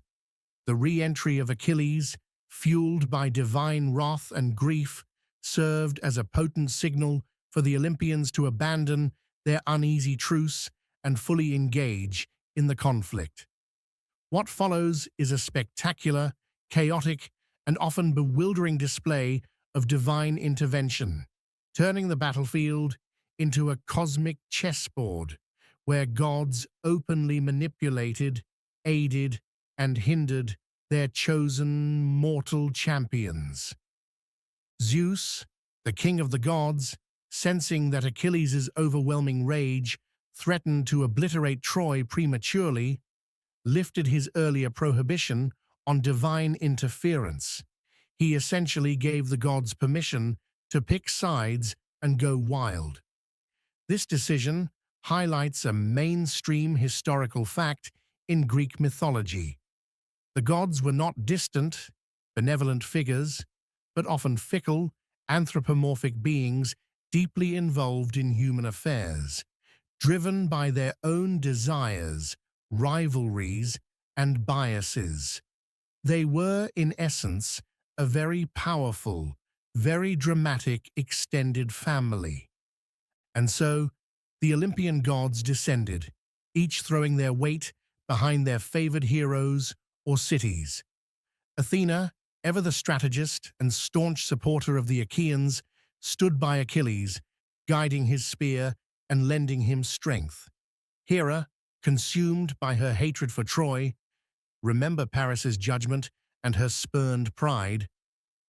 The re-entry of Achilles, fueled by divine wrath and grief, served as a potent signal for the Olympians to abandon their uneasy truce and fully engage in the conflict. What follows is a spectacular, chaotic, and often bewildering display of divine intervention, turning the battlefield into a cosmic chessboard where gods openly manipulated, aided, and hindered their chosen mortal champions. Zeus, the king of the gods, sensing that Achilles' overwhelming rage threatened to obliterate Troy prematurely, lifted his earlier prohibition on divine interference. He essentially gave the gods permission to pick sides and go wild. This decision highlights a mainstream historical fact in Greek mythology. The gods were not distant, benevolent figures, but often fickle, anthropomorphic beings deeply involved in human affairs, driven by their own desires, rivalries, and biases. They were, in essence, a very powerful, very dramatic extended family. And so, the Olympian gods descended, each throwing their weight behind their favored heroes or cities. Athena, ever the strategist and staunch supporter of the Achaeans, stood by Achilles, guiding his spear and lending him strength. Hera, consumed by her hatred for Troy, remember Paris's judgment and her spurned pride,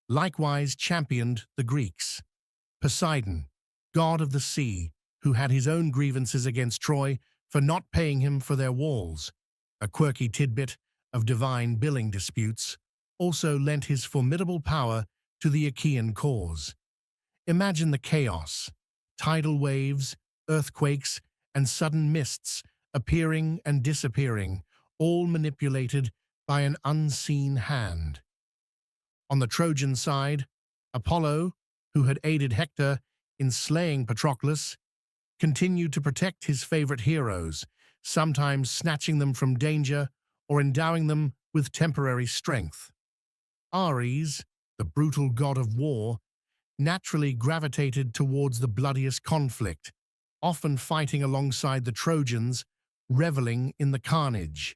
likewise championed the Greeks. Poseidon, god of the sea, who had his own grievances against Troy for not paying him for their walls, a quirky tidbit of divine billing disputes, also lent his formidable power to the Achaean cause. Imagine the chaos, tidal waves, earthquakes, and sudden mists appearing and disappearing, all manipulated by an unseen hand. On the Trojan side, Apollo, who had aided Hector in slaying Patroclus, continued to protect his favorite heroes, sometimes snatching them from danger or endowing them with temporary strength. Ares, the brutal god of war, naturally gravitated towards the bloodiest conflict, often fighting alongside the Trojans, reveling in the carnage.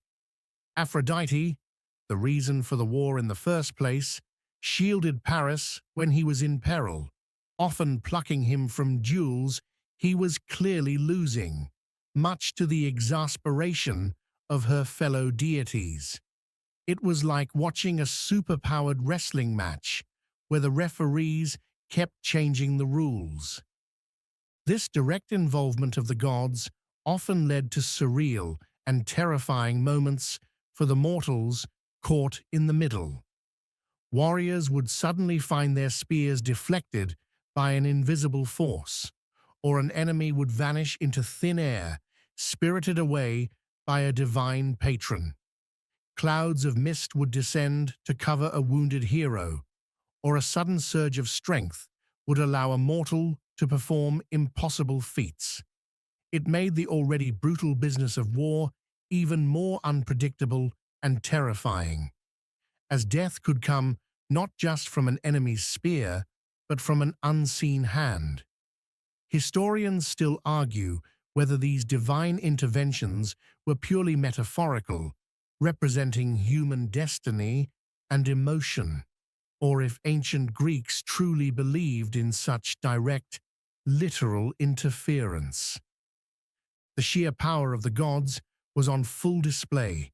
Aphrodite, the reason for the war in the first place, shielded Paris when he was in peril, often plucking him from duels he was clearly losing, much to the exasperation of her fellow deities. It was like watching a superpowered wrestling match, where the referees kept changing the rules. This direct involvement of the gods often led to surreal and terrifying moments for the mortals caught in the middle. Warriors would suddenly find their spears deflected by an invisible force, or an enemy would vanish into thin air, spirited away by a divine patron. Clouds of mist would descend to cover a wounded hero, or a sudden surge of strength would allow a mortal to perform impossible feats. It made the already brutal business of war even more unpredictable and terrifying, as death could come not just from an enemy's spear, but from an unseen hand. Historians still argue whether these divine interventions were purely metaphorical, representing human destiny and emotion, or if ancient Greeks truly believed in such direct, literal interference. The sheer power of the gods was on full display.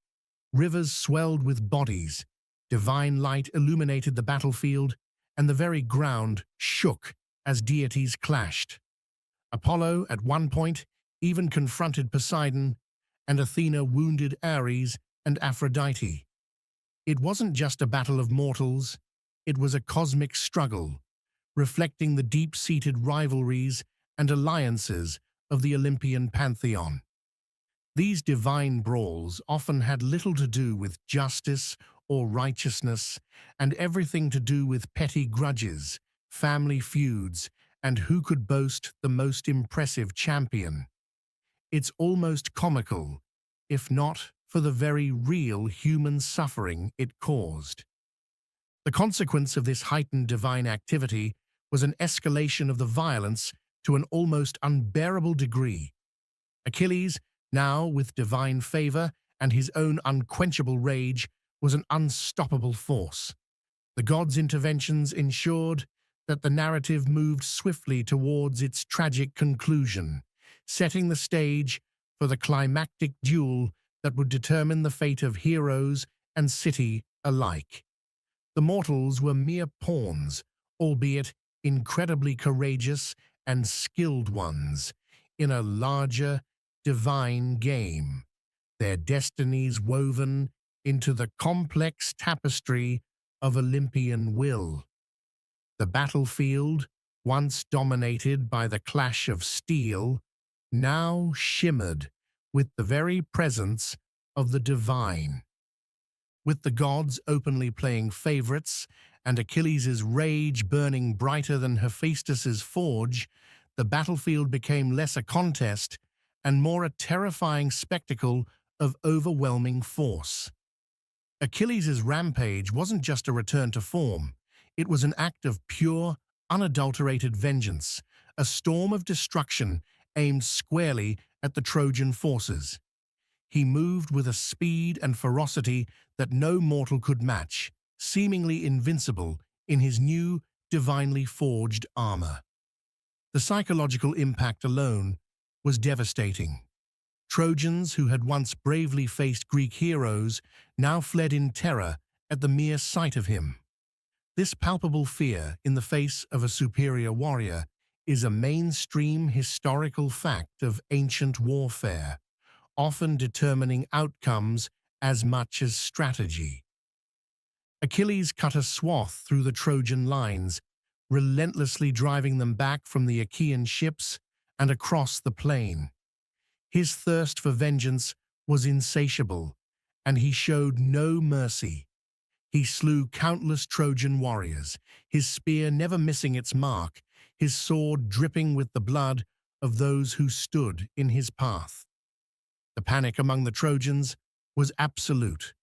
Rivers swelled with bodies, divine light illuminated the battlefield, and the very ground shook as deities clashed. Apollo, at one point, even confronted Poseidon, and Athena wounded Ares and Aphrodite. It wasn't just a battle of mortals, it was a cosmic struggle, reflecting the deep-seated rivalries and alliances of the Olympian pantheon. These divine brawls often had little to do with justice or righteousness, and everything to do with petty grudges, family feuds, and who could boast the most impressive champion. It's almost comical, if not for the very real human suffering it caused. The consequence of this heightened divine activity was an escalation of the violence to an almost unbearable degree. Achilles, now with divine favor and his own unquenchable rage was an unstoppable force. The gods' interventions ensured that the narrative moved swiftly towards its tragic conclusion, setting the stage for the climactic duel that would determine the fate of heroes and city alike. The mortals were mere pawns, albeit incredibly courageous and skilled ones, in a larger, divine game, their destinies woven into the complex tapestry of Olympian will. The battlefield, once dominated by the clash of steel, now shimmered with the very presence of the divine. With the gods openly playing favorites and Achilles' rage burning brighter than Hephaestus's forge, the battlefield became less a contest and more a terrifying spectacle of overwhelming force. Achilles' rampage wasn't just a return to form, it was an act of pure, unadulterated vengeance, a storm of destruction aimed squarely at the Trojan forces. He moved with a speed and ferocity that no mortal could match, seemingly invincible in his new, divinely forged armor. The psychological impact alone was devastating. Trojans who had once bravely faced Greek heroes now fled in terror at the mere sight of him. This palpable fear in the face of a superior warrior is a mainstream historical fact of ancient warfare, often determining outcomes as much as strategy. Achilles cut a swath through the Trojan lines, relentlessly driving them back from the Achaean ships and across the plain. His thirst for vengeance was insatiable, and he showed no mercy. He slew countless Trojan warriors, his spear never missing its mark, his sword dripping with the blood of those who stood in his path. The panic among the Trojans was absolute.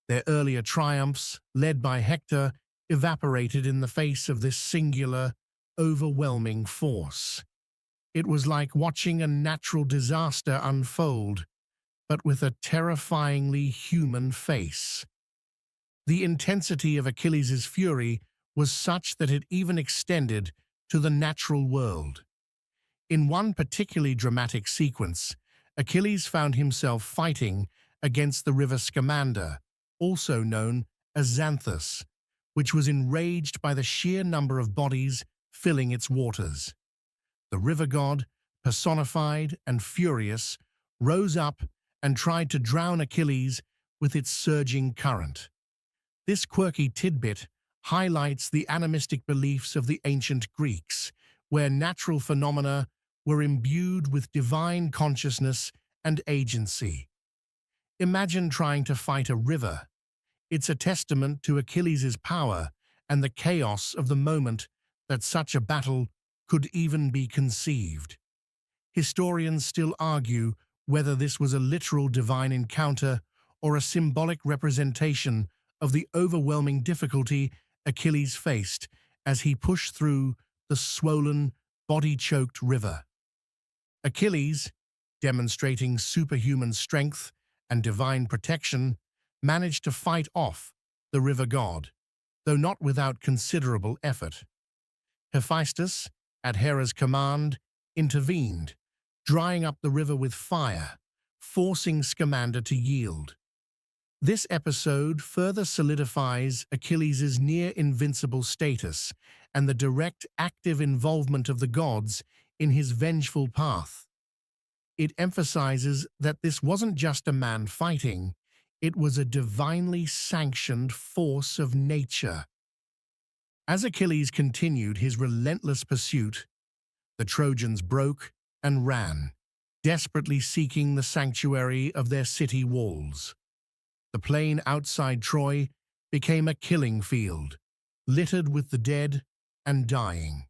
Their earlier triumphs, led by Hector, evaporated in the face of this singular, overwhelming force. It was like watching a natural disaster unfold, but with a terrifyingly human face. The intensity of Achilles' fury was such that it even extended to the natural world. In one particularly dramatic sequence, Achilles found himself fighting against the river Scamander, also known as Xanthus, which was enraged by the sheer number of bodies filling its waters. The river god, personified and furious, rose up and tried to drown Achilles with its surging current. This quirky tidbit highlights the animistic beliefs of the ancient Greeks, where natural phenomena were imbued with divine consciousness and agency. Imagine trying to fight a river. It's a testament to Achilles' power and the chaos of the moment that such a battle could even be conceived. Historians still argue whether this was a literal divine encounter or a symbolic representation of the overwhelming difficulty Achilles faced as he pushed through the swollen, body-choked river. Achilles, demonstrating superhuman strength and divine protection, managed to fight off the river god, though not without considerable effort. Hephaestus, at Hera's command, intervened, drying up the river with fire, forcing Scamander to yield. This episode further solidifies Achilles' near-invincible status and the direct active involvement of the gods in his vengeful path. It emphasizes that this wasn't just a man fighting, it was a divinely sanctioned force of nature. As Achilles continued his relentless pursuit, the Trojans broke and ran, desperately seeking the sanctuary of their city walls. The plain outside Troy became a killing field, littered with the dead and dying.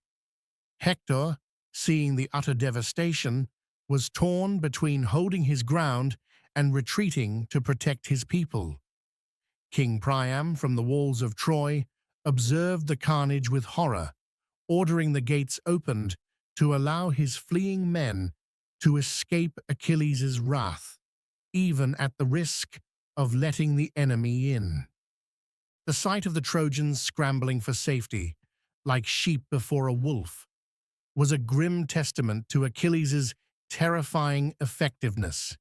Hector, seeing the utter devastation, was torn between holding his ground and retreating to protect his people. King Priam, from the walls of Troy, observed the carnage with horror, ordering the gates opened to allow his fleeing men to escape Achilles' wrath. even at the risk of letting the enemy in. The sight of the Trojans scrambling for safety, like sheep before a wolf, was a grim testament to Achilles' terrifying effectiveness.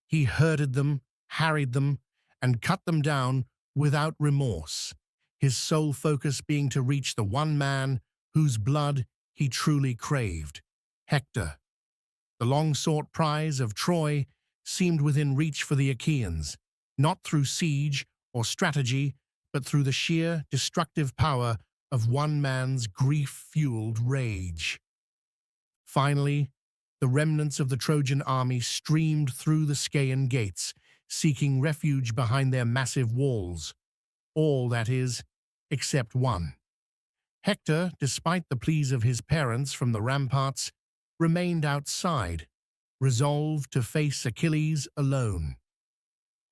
He herded them, harried them, and cut them down without remorse, his sole focus being to reach the one man whose blood he truly craved, Hector. The long-sought prize of Troy seemed within reach for the Achaeans, not through siege or strategy, but through the sheer destructive power of one man's grief-fueled rage. Finally, the remnants of the Trojan army streamed through the Scaean gates, seeking refuge behind their massive walls. All, that is, except one. Hector, despite the pleas of his parents from the ramparts, remained outside, resolved to face Achilles alone.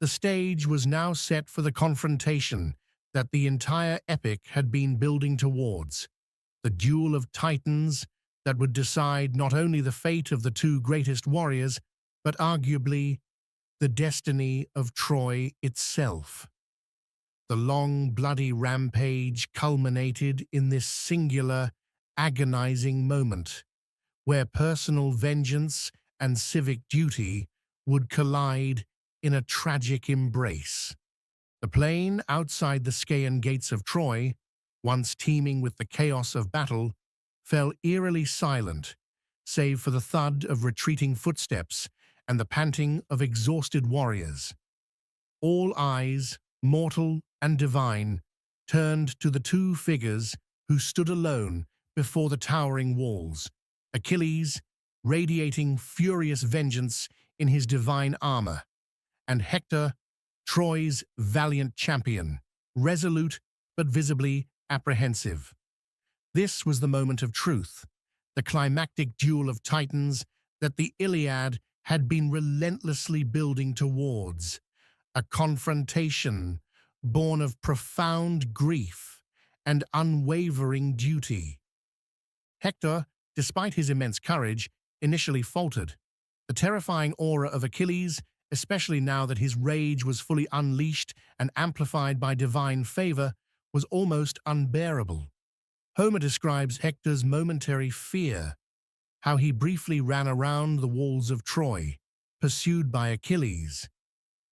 The stage was now set for the confrontation that the entire epic had been building towards, the duel of titans that would decide not only the fate of the two greatest warriors, but arguably the destiny of Troy itself. The long, bloody rampage culminated in this singular, agonizing moment, where personal vengeance and civic duty would collide in a tragic embrace. The plain outside the Scaean gates of Troy, once teeming with the chaos of battle, fell eerily silent, save for the thud of retreating footsteps and the panting of exhausted warriors. All eyes, mortal and divine, turned to the two figures who stood alone before the towering walls, Achilles, radiating furious vengeance in his divine armor, and Hector, Troy's valiant champion, resolute but visibly apprehensive. This was the moment of truth, the climactic duel of titans that the Iliad had been relentlessly building towards, a confrontation born of profound grief and unwavering duty. Hector, despite his immense courage, initially faltered. The terrifying aura of Achilles, especially now that his rage was fully unleashed and amplified by divine favor, was almost unbearable. Homer describes Hector's momentary fear, how he briefly ran around the walls of Troy, pursued by Achilles.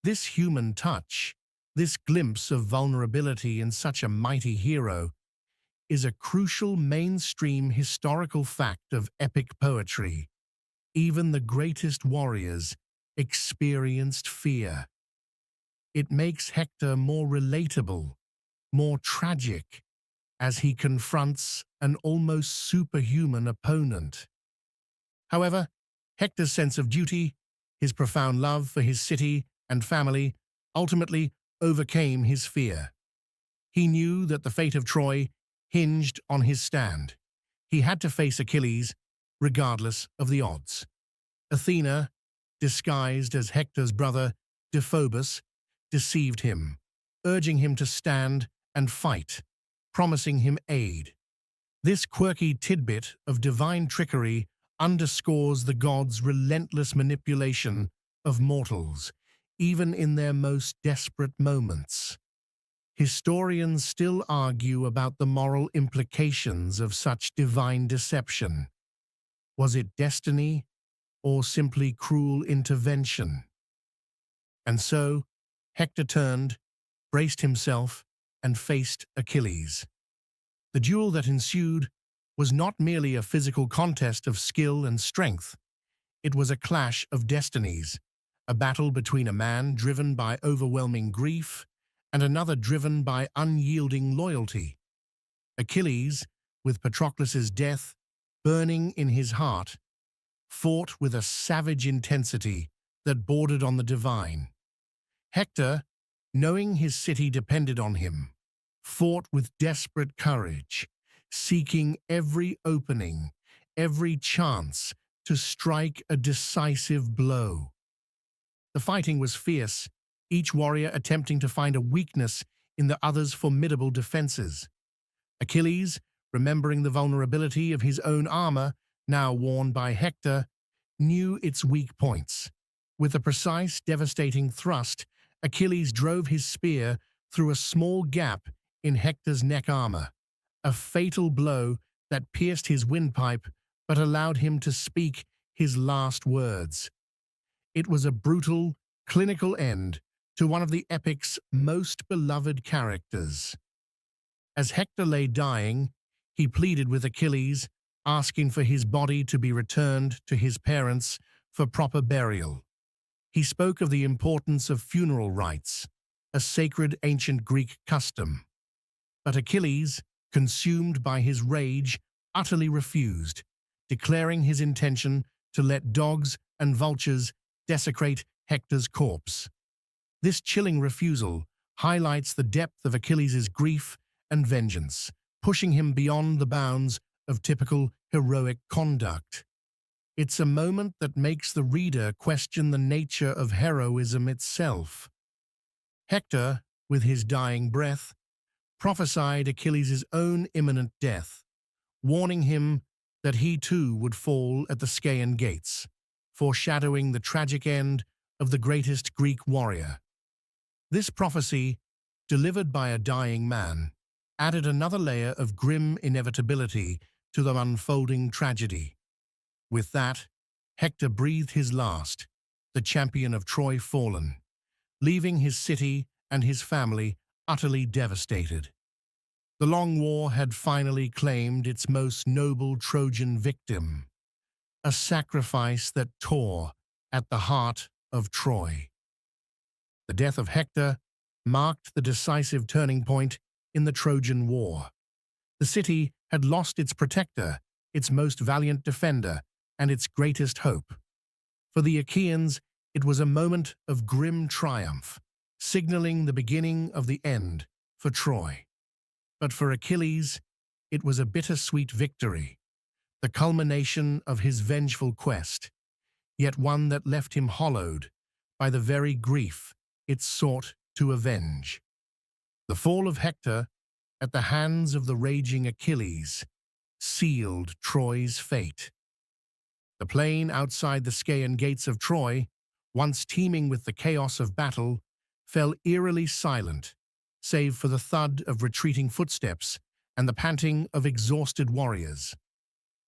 This human touch, this glimpse of vulnerability in such a mighty hero, is a crucial mainstream historical fact of epic poetry. Even the greatest warriors experienced fear. It makes Hector more relatable, more tragic, as he confronts an almost superhuman opponent. However, Hector's sense of duty, his profound love for his city and family, ultimately overcame his fear. He knew that the fate of Troy hinged on his stand. He had to face Achilles, regardless of the odds. Athena, disguised as Hector's brother Deiphobus, deceived him, urging him to stand and fight, promising him aid. This quirky tidbit of divine trickery underscores the gods' relentless manipulation of mortals, even in their most desperate moments. Historians still argue about the moral implications of such divine deception. Was it destiny or simply cruel intervention? And so, Hector turned, braced himself, and faced Achilles. The duel that ensued was not merely a physical contest of skill and strength. It was a clash of destinies, a battle between a man driven by overwhelming grief and another driven by unyielding loyalty. Achilles, with Patroclus's death burning in his heart, fought with a savage intensity that bordered on the divine. Hector, knowing his city depended on him, fought with desperate courage, seeking every opening, every chance to strike a decisive blow. The fighting was fierce, each warrior attempting to find a weakness in the other's formidable defenses. Achilles, remembering the vulnerability of his own armor, now worn by Hector, knew its weak points. With a precise, devastating thrust, Achilles drove his spear through a small gap in Hector's neck armor, a fatal blow that pierced his windpipe but allowed him to speak his last words. It was a brutal, clinical end to one of the epic's most beloved characters. As Hector lay dying, he pleaded with Achilles, asking for his body to be returned to his parents for proper burial. He spoke of the importance of funeral rites, a sacred ancient Greek custom. But Achilles, consumed by his rage, utterly refused, declaring his intention to let dogs and vultures desecrate Hector's corpse. This chilling refusal highlights the depth of Achilles' grief and vengeance, pushing him beyond the bounds of typical heroic conduct. It's a moment that makes the reader question the nature of heroism itself. Hector, with his dying breath, prophesied Achilles' own imminent death, warning him that he too would fall at the Scaean gates, foreshadowing the tragic end of the greatest Greek warrior. This prophecy, delivered by a dying man, added another layer of grim inevitability to the unfolding tragedy. With that, Hector breathed his last, the champion of Troy fallen, leaving his city and his family utterly devastated. The long war had finally claimed its most noble Trojan victim, a sacrifice that tore at the heart of Troy. The death of Hector marked the decisive turning point in the Trojan War. The city had lost its protector, its most valiant defender, and its greatest hope. For the Achaeans, it was a moment of grim triumph, signaling the beginning of the end for Troy. But for Achilles, it was a bittersweet victory, the culmination of his vengeful quest, yet one that left him hollowed by the very grief it sought to avenge. The fall of Hector at the hands of the raging Achilles sealed Troy's fate. The plain outside the Scaean gates of Troy, once teeming with the chaos of battle, fell eerily silent, save for the thud of retreating footsteps and the panting of exhausted warriors.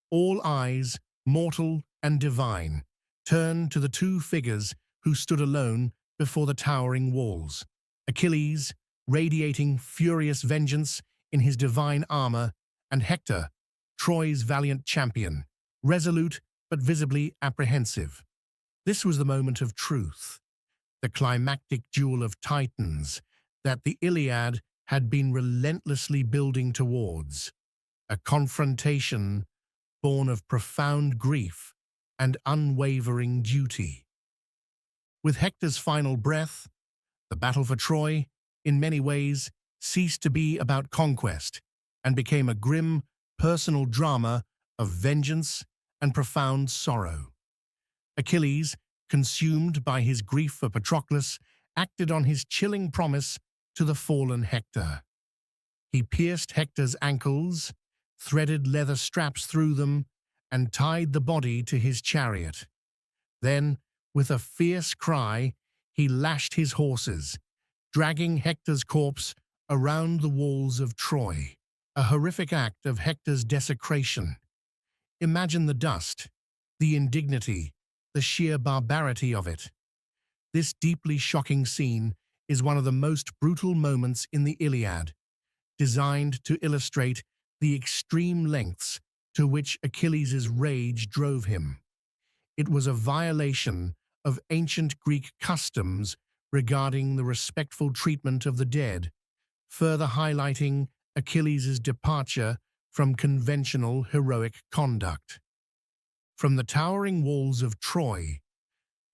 All eyes, mortal and divine, turned to the two figures who stood alone before the towering walls. Achilles, radiating furious vengeance in his divine armor, and Hector, Troy's valiant champion, resolute but visibly apprehensive. This was the moment of truth, the climactic duel of titans that the Iliad had been relentlessly building towards, a confrontation born of profound grief and unwavering duty. With Hector's final breath, the battle for Troy, in many ways, ceased to be about conquest and became a grim, personal drama of vengeance and profound sorrow. Achilles, consumed by his grief for Patroclus, acted on his chilling promise to the fallen Hector. He pierced Hector's ankles, threaded leather straps through them, and tied the body to his chariot. Then, with a fierce cry, he lashed his horses, dragging Hector's corpse around the walls of Troy, a horrific act of Hector's desecration. Imagine the dust, the indignity, the sheer barbarity of it. This deeply shocking scene is one of the most brutal moments in the Iliad, designed to illustrate the extreme lengths to which Achilles' rage drove him. It was a violation of ancient Greek customs regarding the respectful treatment of the dead, further highlighting Achilles' departure from conventional heroic conduct. From the towering walls of Troy,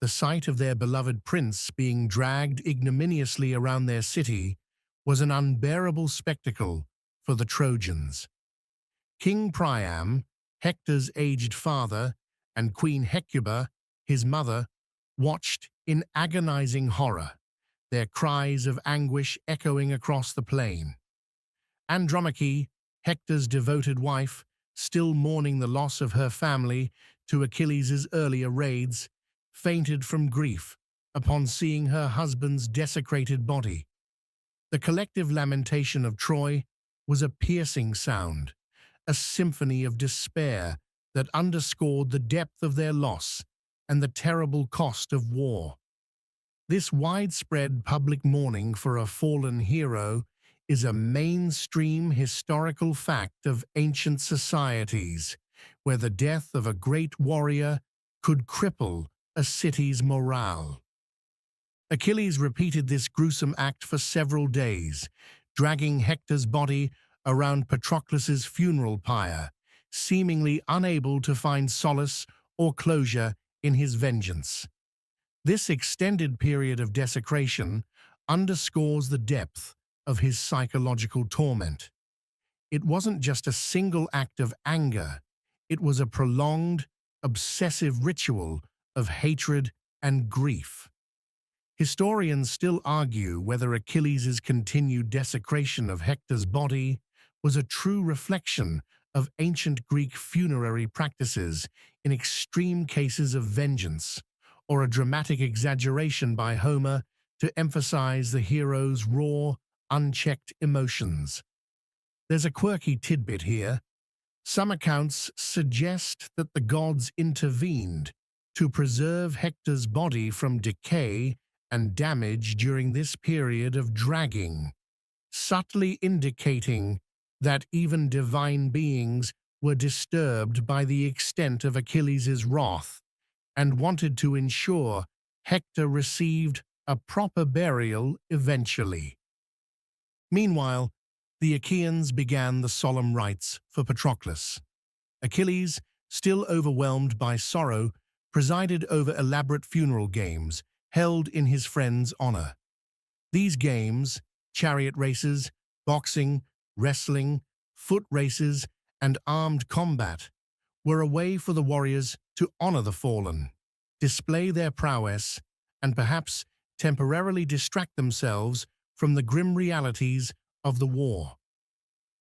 the sight of their beloved prince being dragged ignominiously around their city was an unbearable spectacle for the Trojans. King Priam, Hector's aged father, and Queen Hecuba, his mother, watched in agonizing horror, their cries of anguish echoing across the plain. Andromache, Hector's devoted wife, still mourning the loss of her family to Achilles' earlier raids, fainted from grief upon seeing her husband's desecrated body. The collective lamentation of Troy was a piercing sound, a symphony of despair that underscored the depth of their loss and the terrible cost of war. This widespread public mourning for a fallen hero is a mainstream historical fact of ancient societies, where the death of a great warrior could cripple a city's morale. Achilles repeated this gruesome act for several days, dragging Hector's body around Patroclus's funeral pyre, seemingly unable to find solace or closure in his vengeance. This extended period of desecration underscores the depth of his psychological torment. It wasn't just a single act of anger, it was a prolonged, obsessive ritual of hatred and grief. Historians still argue whether Achilles' continued desecration of Hector's body was a true reflection of ancient Greek funerary practices in extreme cases of vengeance, or a dramatic exaggeration by Homer to emphasize the hero's raw, unchecked emotions. There's a quirky tidbit here. Some accounts suggest that the gods intervened to preserve Hector's body from decay and damage during this period of dragging, subtly indicating that even divine beings were disturbed by the extent of Achilles' wrath and wanted to ensure Hector received a proper burial eventually. Meanwhile, the Achaeans began the solemn rites for Patroclus. Achilles, still overwhelmed by sorrow, presided over elaborate funeral games held in his friend's honor. These games, chariot races, boxing, wrestling, foot races, and armed combat, were a way for the warriors to honor the fallen, display their prowess, and perhaps temporarily distract themselves from the grim realities of the war.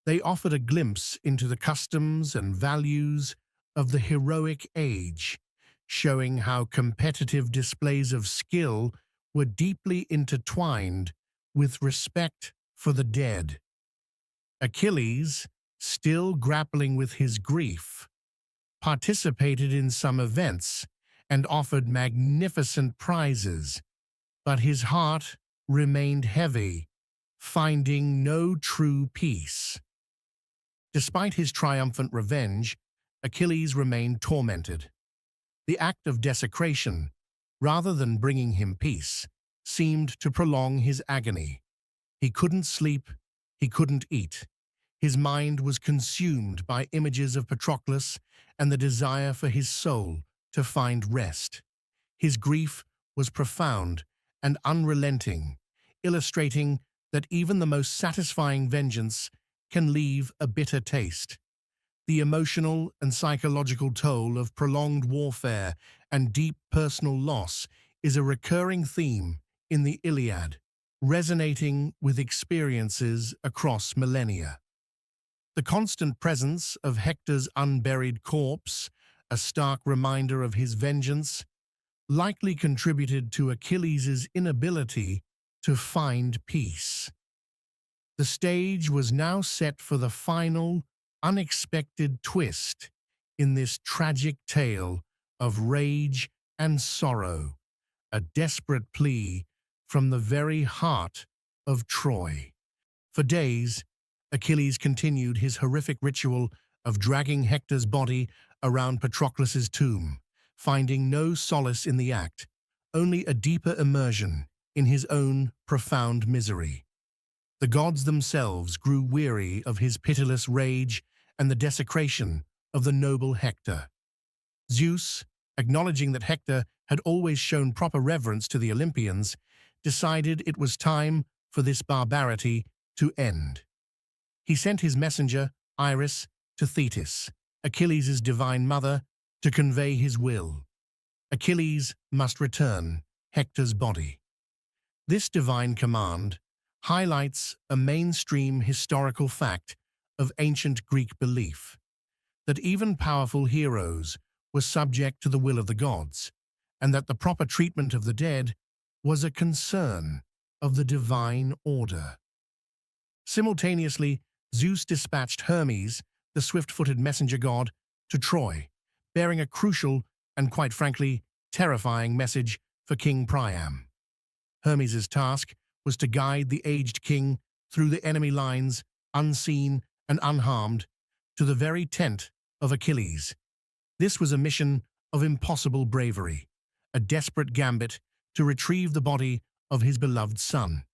They offered a glimpse into the customs and values of the heroic age, showing how competitive displays of skill were deeply intertwined with respect for the dead. Achilles, still grappling with his grief, participated in some events and offered magnificent prizes, but his heart remained heavy, finding no true peace. Despite his triumphant revenge, Achilles remained tormented. The act of desecration, rather than bringing him peace, seemed to prolong his agony. He couldn't sleep, he couldn't eat. His mind was consumed by images of Patroclus and the desire for his soul to find rest. His grief was profound and unrelenting, illustrating that even the most satisfying vengeance can leave a bitter taste. The emotional and psychological toll of prolonged warfare and deep personal loss is a recurring theme in the Iliad, resonating with experiences across millennia. The constant presence of Hector's unburied corpse, a stark reminder of his vengeance, likely contributed to Achilles' inability to find peace. The stage was now set for the final, unexpected twist in this tragic tale of rage and sorrow, a desperate plea from the very heart of Troy. For days, Achilles continued his horrific ritual of dragging Hector's body around Patroclus's tomb, finding no solace in the act, only a deeper immersion in his own profound misery. The gods themselves grew weary of his pitiless rage and the desecration of the noble Hector. Zeus, acknowledging that Hector had always shown proper reverence to the Olympians, decided it was time for this barbarity to end. He sent his messenger, Iris, to Thetis, Achilles' divine mother, to convey his will. Achilles must return Hector's body. This divine command highlights a mainstream historical fact of ancient Greek belief, that even powerful heroes were subject to the will of the gods, and that the proper treatment of the dead was a concern of the divine order. Simultaneously, Zeus dispatched Hermes, the swift-footed messenger god, to Troy, bearing a crucial and, quite frankly, terrifying message for King Priam. Hermes' task was to guide the aged king through the enemy lines, unseen and unharmed, to the very tent of Achilles. This was a mission of impossible bravery, a desperate gambit to retrieve the body of his beloved son.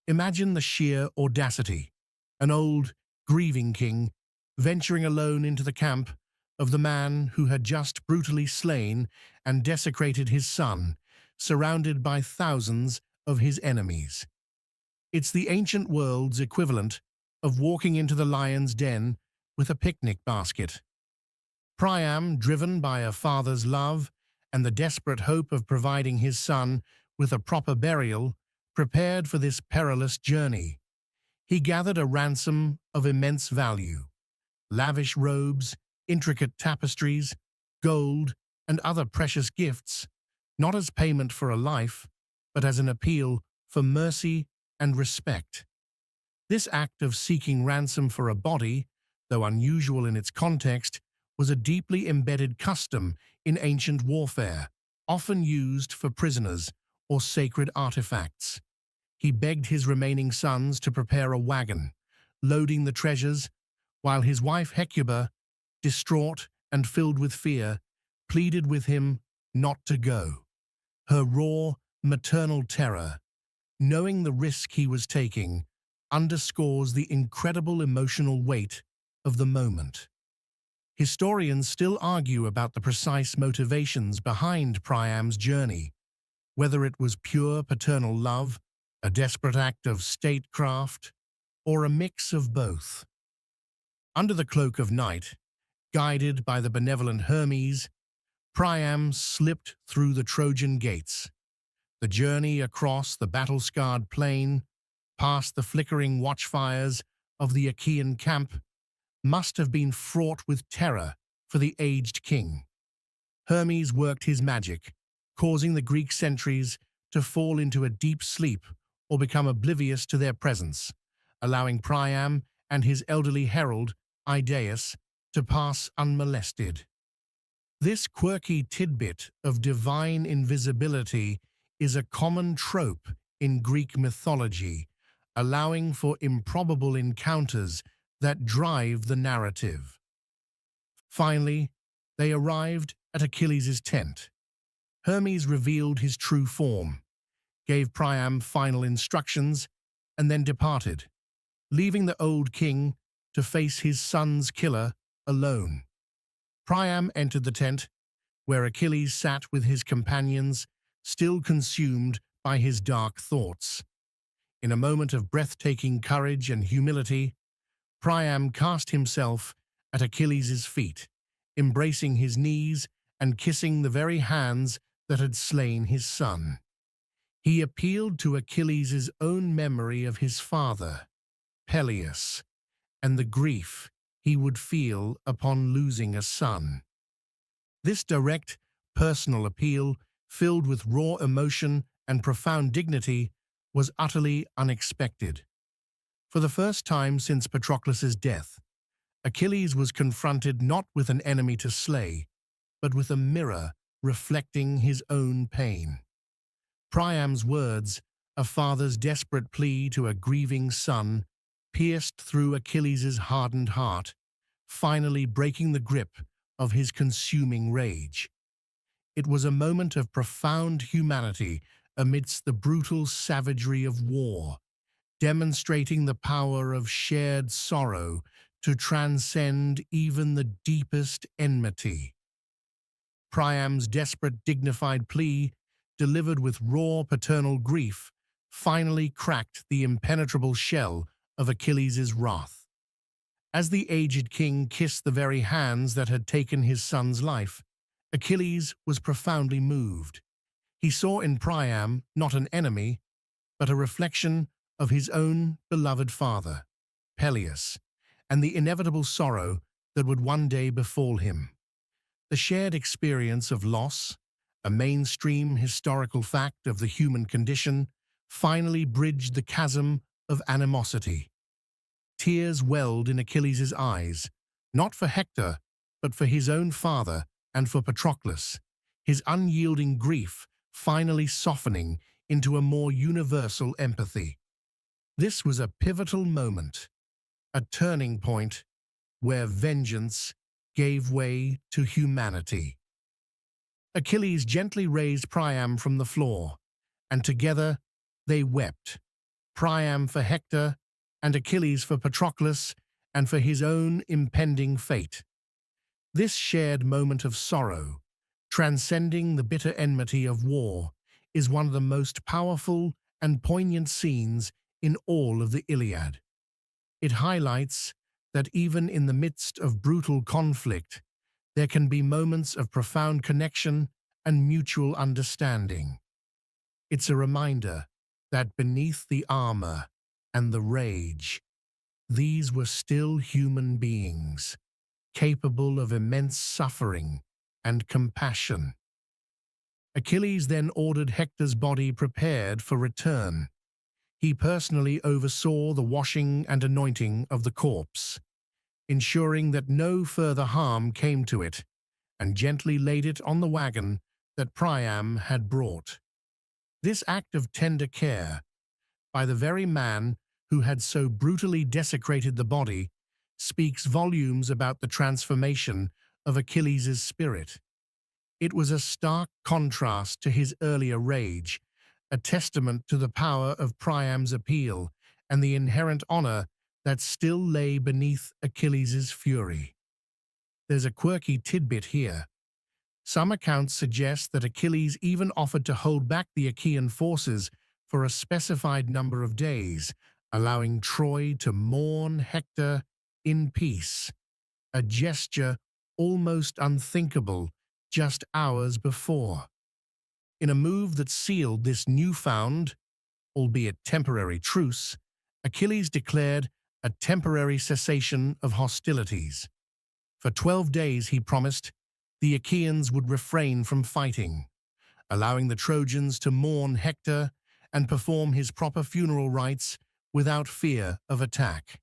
Imagine the sheer audacity, an old, grieving king venturing alone into the camp of the man who had just brutally slain and desecrated his son, surrounded by thousands of his enemies. It's the ancient world's equivalent of walking into the lion's den with a picnic basket. Priam, driven by a father's love and the desperate hope of providing his son with a proper burial, prepared for this perilous journey. He gathered a ransom of immense value: lavish robes, intricate tapestries, gold, and other precious gifts, not as payment for a life, but as an appeal for mercy and respect. This act of seeking ransom for a body, though unusual in its context, was a deeply embedded custom in ancient warfare, often used for prisoners or sacred artifacts. He begged his remaining sons to prepare a wagon, loading the treasures, while his wife Hecuba, distraught and filled with fear, pleaded with him not to go. Her raw, maternal terror, knowing the risk he was taking, underscores the incredible emotional weight of the moment. Historians still argue about the precise motivations behind Priam's journey, whether it was pure paternal love, a desperate act of statecraft, or a mix of both. Under the cloak of night, guided by the benevolent Hermes, Priam slipped through the Trojan gates. The journey across the battle-scarred plain, past the flickering watchfires of the Achaean camp, must have been fraught with terror for the aged king. Hermes worked his magic, causing the Greek sentries to fall into a deep sleep or become oblivious to their presence, allowing Priam and his elderly herald, Idaeus, to pass unmolested. This quirky tidbit of divine invisibility is a common trope in Greek mythology, allowing for improbable encounters that drive the narrative. Finally, they arrived at Achilles' tent. Hermes revealed his true form, gave Priam final instructions, and then departed, leaving the old king to face his son's killer alone. Priam entered the tent, where Achilles sat with his companions, still consumed by his dark thoughts. In a moment of breathtaking courage and humility, Priam cast himself at Achilles' feet, embracing his knees and kissing the very hands that had slain his son. He appealed to Achilles' own memory of his father, Peleus, and the grief he would feel upon losing a son. This direct, personal appeal, filled with raw emotion and profound dignity, was utterly unexpected. For the first time since Patroclus' death, Achilles was confronted not with an enemy to slay, but with a mirror reflecting his own pain. Priam's words, a father's desperate plea to a grieving son, pierced through Achilles' hardened heart, finally breaking the grip of his consuming rage. It was a moment of profound humanity amidst the brutal savagery of war, demonstrating the power of shared sorrow to transcend even the deepest enmity. Priam's desperate, dignified plea, delivered with raw paternal grief, finally cracked the impenetrable shell of Achilles' wrath. As the aged king kissed the very hands that had taken his son's life, Achilles was profoundly moved. He saw in Priam not an enemy, but a reflection of his own beloved father, Peleus, and the inevitable sorrow that would one day befall him. The shared experience of loss, a mainstream historical fact of the human condition, finally bridged the chasm of animosity. Tears welled in Achilles' eyes, not for Hector, but for his own father and for Patroclus, his unyielding grief finally softening into a more universal empathy. This was a pivotal moment, a turning point where vengeance gave way to humanity. Achilles gently raised Priam from the floor, and together they wept, Priam for Hector, and Achilles for Patroclus, and for his own impending fate. This shared moment of sorrow, transcending the bitter enmity of war, is one of the most powerful and poignant scenes in all of the Iliad. It highlights that even in the midst of brutal conflict, there can be moments of profound connection and mutual understanding. It's a reminder that beneath the armor and the rage, these were still human beings, capable of immense suffering and compassion. Achilles then ordered Hector's body prepared for return. He personally oversaw the washing and anointing of the corpse, ensuring that no further harm came to it, and gently laid it on the wagon that Priam had brought. This act of tender care, by the very man who had so brutally desecrated the body, speaks volumes about the transformation of Achilles' spirit. It was a stark contrast to his earlier rage, a testament to the power of Priam's appeal and the inherent honor that still lay beneath Achilles' fury. There's a quirky tidbit here. Some accounts suggest that Achilles even offered to hold back the Achaean forces for a specified number of days, allowing Troy to mourn Hector in peace, a gesture almost unthinkable just hours before. In a move that sealed this newfound, albeit temporary truce, Achilles declared a temporary cessation of hostilities. For 12 days, he promised, the Achaeans would refrain from fighting, allowing the Trojans to mourn Hector and perform his proper funeral rites without fear of attack.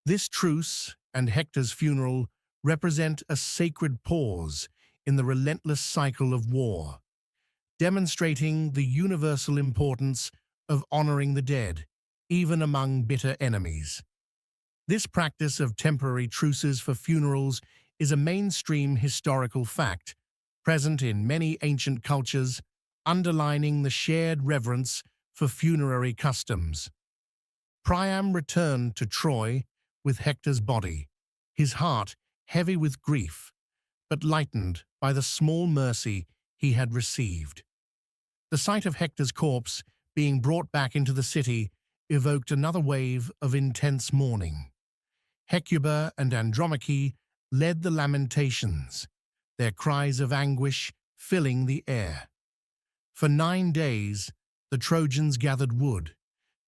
This truce and Hector's funeral represent a sacred pause in the relentless cycle of war, demonstrating the universal importance of honoring the dead, even among bitter enemies. This practice of temporary truces for funerals is a mainstream historical fact, present in many ancient cultures, underlining the shared reverence for funerary customs. Priam returned to Troy with Hector's body, his heart heavy with grief, but lightened by the small mercy he had received. The sight of Hector's corpse being brought back into the city evoked another wave of intense mourning. Hecuba and Andromache led the lamentations, their cries of anguish filling the air. For 9 days, the Trojans gathered wood,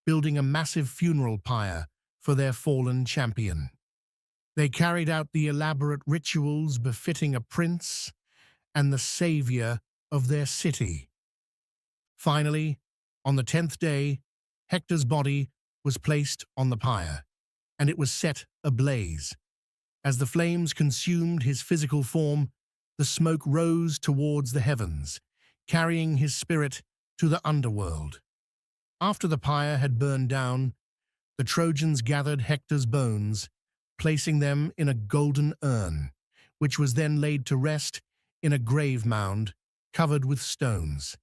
building a massive funeral pyre for their fallen champion. They carried out the elaborate rituals befitting a prince and the savior of their city. Finally, on the 10th day, Hector's body was placed on the pyre, and it was set ablaze. As the flames consumed his physical form, the smoke rose towards the heavens, carrying his spirit to the underworld. After the pyre had burned down, the Trojans gathered Hector's bones, placing them in a golden urn, which was then laid to rest in a grave mound covered with stones.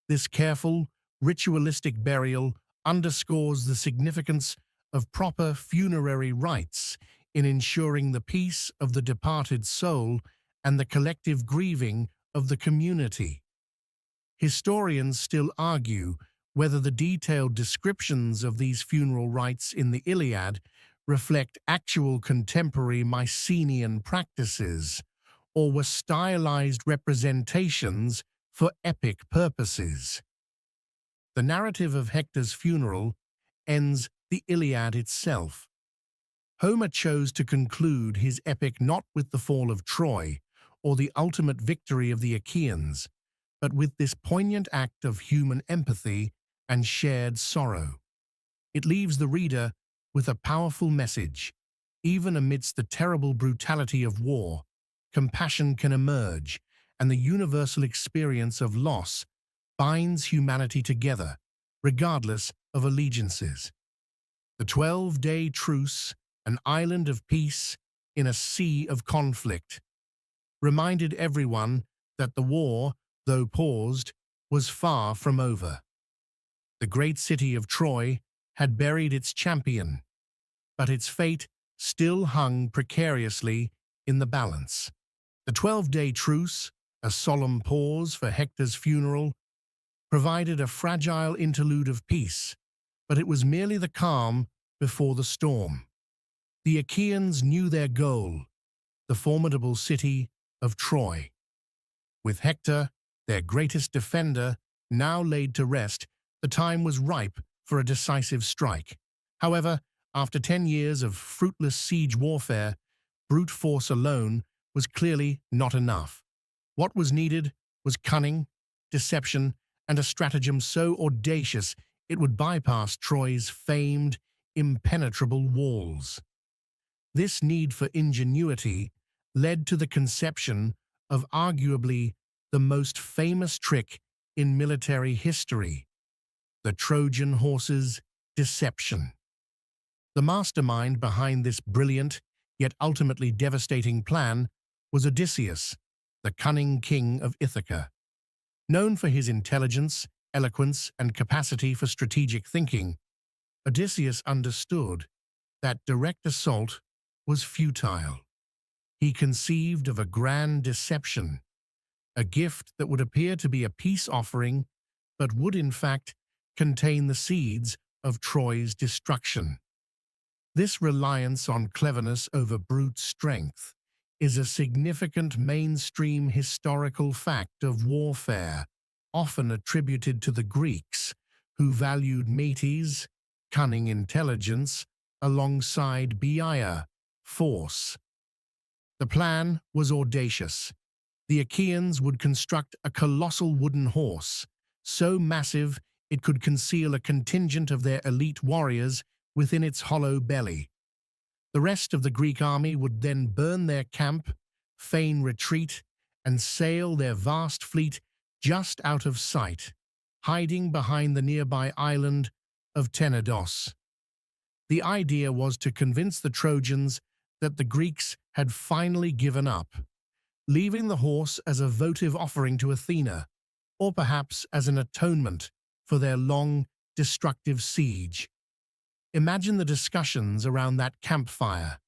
This careful, ritualistic burial underscores the significance of proper funerary rites in ensuring the peace of the departed soul and the collective grieving of the community. Historians still argue whether the detailed descriptions of these funeral rites in the Iliad reflect actual contemporary Mycenaean practices or were stylized representations for epic purposes. The narrative of Hector's funeral ends the Iliad itself. Homer chose to conclude his epic not with the fall of Troy or the ultimate victory of the Achaeans, but with this poignant act of human empathy and shared sorrow. It leaves the reader with a powerful message. Even amidst the terrible brutality of war, compassion can emerge, and the universal experience of loss binds humanity together, regardless of allegiances. The 12-day truce, an island of peace in a sea of conflict, reminded everyone that the war, though paused, was far from over. The great city of Troy had buried its champion, but its fate still hung precariously in the balance. The 12-day truce, a solemn pause for Hector's funeral, provided a fragile interlude of peace, but it was merely the calm before the storm. The Achaeans knew their goal, the formidable city of Troy. With Hector, their greatest defender, now laid to rest, the time was ripe for a decisive strike. However, after 10 years of fruitless siege warfare, brute force alone was clearly not enough. What was needed was cunning, deception, and a stratagem so audacious it would bypass Troy's famed, impenetrable walls. This need for ingenuity led to the conception of arguably the most famous trick in military history: the Trojan horse's deception. The mastermind behind this brilliant, yet ultimately devastating plan was Odysseus, the cunning king of Ithaca. Known for his intelligence, eloquence, and capacity for strategic thinking, Odysseus understood that direct assault was futile. He conceived of a grand deception, a gift that would appear to be a peace offering, but would in fact contain the seeds of Troy's destruction. This reliance on cleverness over brute strength is a significant mainstream historical fact of warfare, often attributed to the Greeks, who valued metes, cunning intelligence, alongside force. The plan was audacious. The Achaeans would construct a colossal wooden horse, so massive it could conceal a contingent of their elite warriors within its hollow belly. The rest of the Greek army would then burn their camp, feign retreat, and sail their vast fleet just out of sight, hiding behind the nearby island of Tenedos. The idea was to convince the Trojans that the Greeks had finally given up, leaving the horse as a votive offering to Athena, or perhaps as an atonement for their long, destructive siege. Imagine the discussions around that campfire.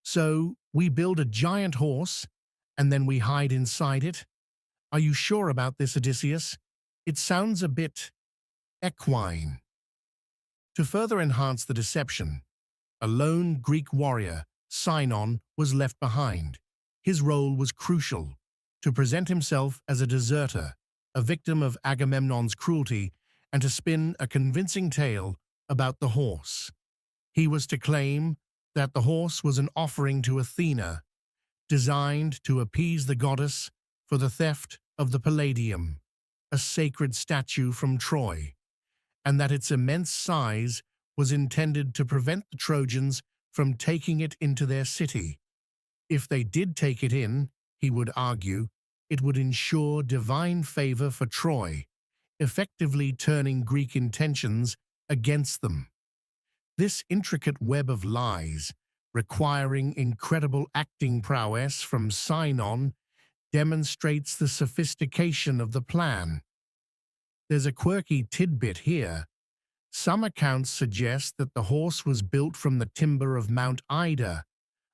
So, we build a giant horse, and then we hide inside it? Are you sure about this, Odysseus? It sounds a bit equine. To further enhance the deception, a lone Greek warrior, Sinon, was left behind. His role was crucial: to present himself as a deserter, a victim of Agamemnon's cruelty, and to spin a convincing tale about the horse. He was to claim that the horse was an offering to Athena, designed to appease the goddess for the theft of the Palladium, a sacred statue from Troy, and that its immense size was intended to prevent the Trojans from taking it into their city. If they did take it in, he would argue, it would ensure divine favor for Troy, effectively turning Greek intentions against them. This intricate web of lies, requiring incredible acting prowess from Sinon, demonstrates the sophistication of the plan. There's a quirky tidbit here. Some accounts suggest that the horse was built from the timber of Mount Ida,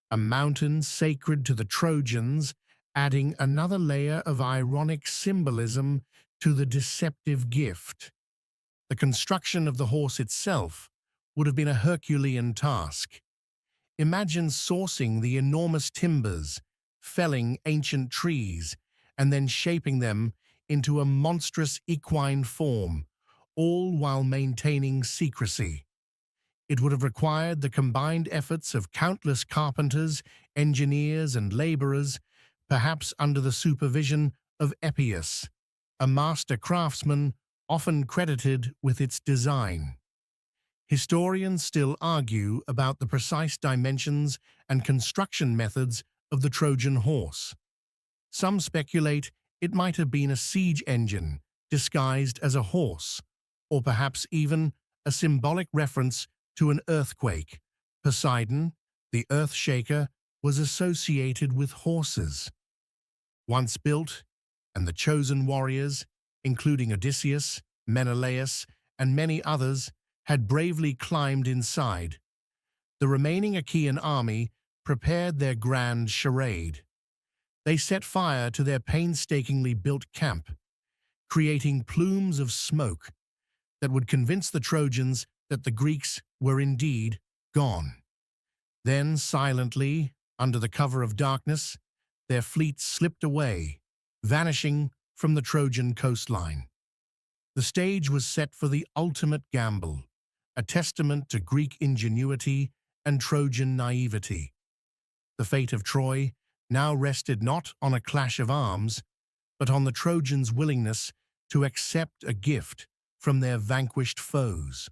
a mountain sacred to the Trojans, adding another layer of ironic symbolism to the deceptive gift. The construction of the horse itself would have been a Herculean task. Imagine sourcing the enormous timbers, felling ancient trees, and then shaping them into a monstrous equine form, all while maintaining secrecy. It would have required the combined efforts of countless carpenters, engineers, and laborers, perhaps under the supervision of Epius, a master craftsman often credited with its design. Historians still argue about the precise dimensions and construction methods of the Trojan horse. Some speculate it might have been a siege engine disguised as a horse, or perhaps even a symbolic reference to an earthquake. Poseidon, the earth shaker, was associated with horses. Once built, and the chosen warriors, including Odysseus, Menelaus, and many others, had bravely climbed inside. The remaining Achaean army prepared their grand charade. They set fire to their painstakingly built camp, creating plumes of smoke that would convince the Trojans that the Greeks were indeed gone. Then, silently, under the cover of darkness, their fleet slipped away, vanishing from the Trojan coastline. The stage was set for the ultimate gamble, a testament to Greek ingenuity and Trojan naivety. The fate of Troy now rested not on a clash of arms, but on the Trojans' willingness to accept a gift from their vanquished foes.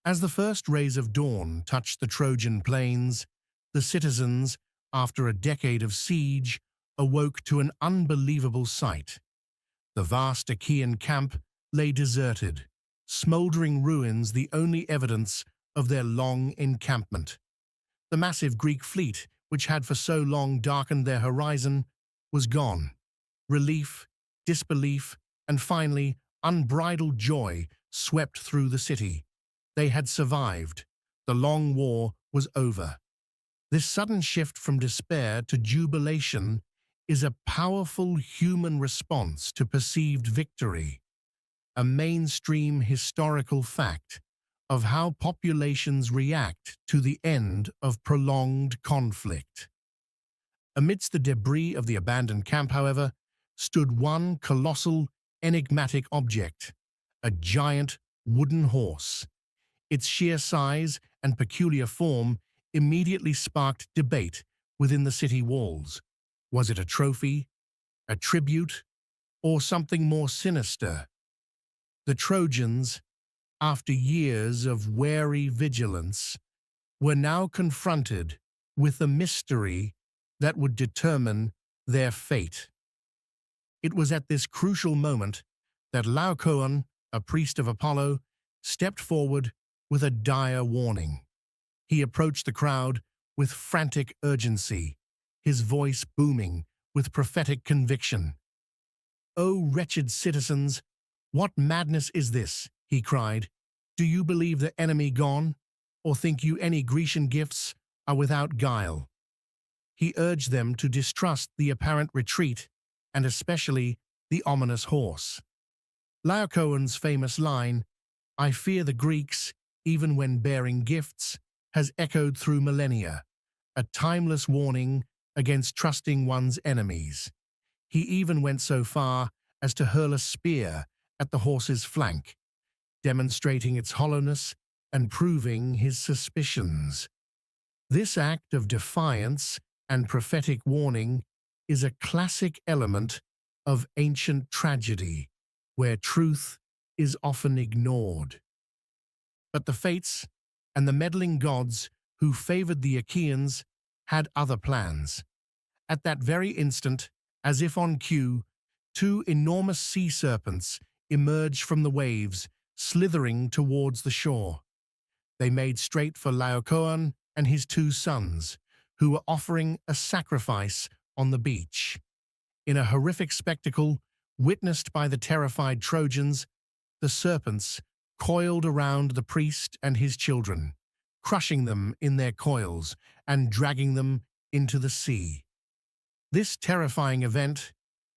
As the first rays of dawn touched the Trojan plains, the citizens, after a decade of siege, awoke to an unbelievable sight. The vast Achaean camp lay deserted, smoldering ruins the only evidence of their long encampment. The massive Greek fleet, which had for so long darkened their horizon, was gone. Relief, disbelief, and finally, unbridled joy swept through the city. They had survived. The long war was over. This sudden shift from despair to jubilation is a powerful human response to perceived victory, a mainstream historical fact of how populations react to the end of prolonged conflict. Amidst the debris of the abandoned camp, however, stood one colossal, enigmatic object, a giant wooden horse. Its sheer size and peculiar form immediately sparked debate within the city walls. Was it a trophy, a tribute, or something more sinister? The Trojans, after years of wary vigilance, were now confronted with a mystery that would determine their fate. It was at this crucial moment that Laocoon, a priest of Apollo, stepped forward with a dire warning. He approached the crowd with frantic urgency, his voice booming with prophetic conviction. "O wretched citizens, what madness is this?" he cried. "Do you believe the enemy gone, or think you any Grecian gifts are without guile?" He urged them to distrust the apparent retreat, and especially the ominous horse. Laocoon's famous line, "I fear the Greeks, even when bearing gifts," has echoed through millennia, a timeless warning against trusting one's enemies. He even went so far as to hurl a spear at the horse's flank, demonstrating its hollowness and proving his suspicions. This act of defiance and prophetic warning is a classic element of ancient tragedy, where truth is often ignored. But the fates and the meddling gods who favored the Achaeans had other plans. At that very instant, as if on cue, two enormous sea serpents emerged from the waves, slithering towards the shore. They made straight for Laocoon and his two sons, who were offering a sacrifice on the beach. In a horrific spectacle witnessed by the terrified Trojans, the serpents coiled around the priest and his children, crushing them in their coils and dragging them into the sea. This terrifying event,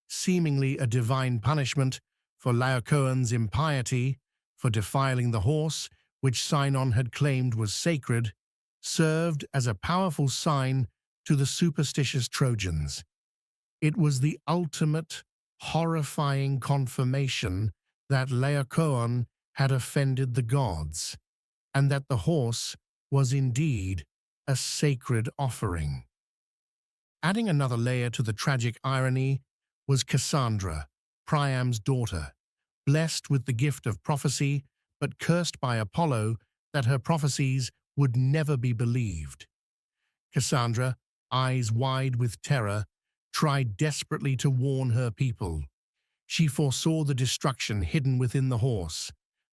seemingly a divine punishment for Laocoon's impiety, for defiling the horse which Sinon had claimed was sacred, served as a powerful sign to the superstitious Trojans. It was the ultimate, horrifying confirmation that Laocoon had offended the gods, and that the horse was indeed a sacred offering. Adding another layer to the tragic irony was Cassandra, Priam's daughter, blessed with the gift of prophecy, but cursed by Apollo that her prophecies would never be believed. Cassandra, eyes wide with terror, tried desperately to warn her people. She foresaw the destruction hidden within the horse,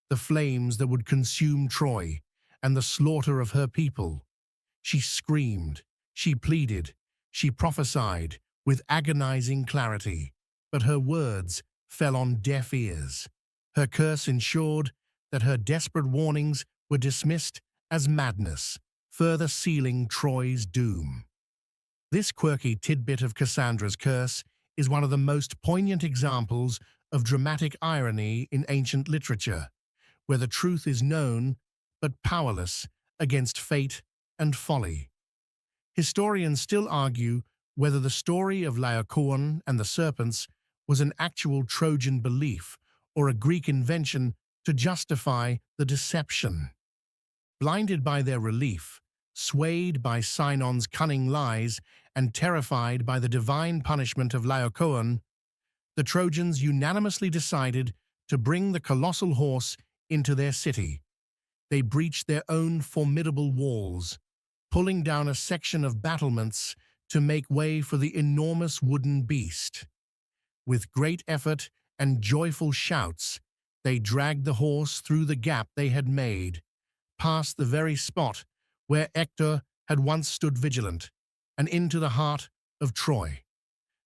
the flames that would consume Troy, and the slaughter of her people. She screamed, she pleaded, she prophesied with agonizing clarity, but her words fell on deaf ears. Her curse ensured that her desperate warnings were dismissed as madness, further sealing Troy's doom. This quirky tidbit of Cassandra's curse is one of the most poignant examples of dramatic irony in ancient literature, where the truth is known but powerless against fate and folly. Historians still argue whether the story of Laocoon and the serpents was an actual Trojan belief or a Greek invention to justify the deception. Blinded by their relief, swayed by Sinon's cunning lies, and terrified by the divine punishment of Laocoon, the Trojans unanimously decided to bring the colossal horse into their city. They breached their own formidable walls, pulling down a section of battlements to make way for the enormous wooden beast. With great effort and joyful shouts, they dragged the horse through the gap they had made, past the very spot where Hector had once stood vigilant, and into the heart of Troy.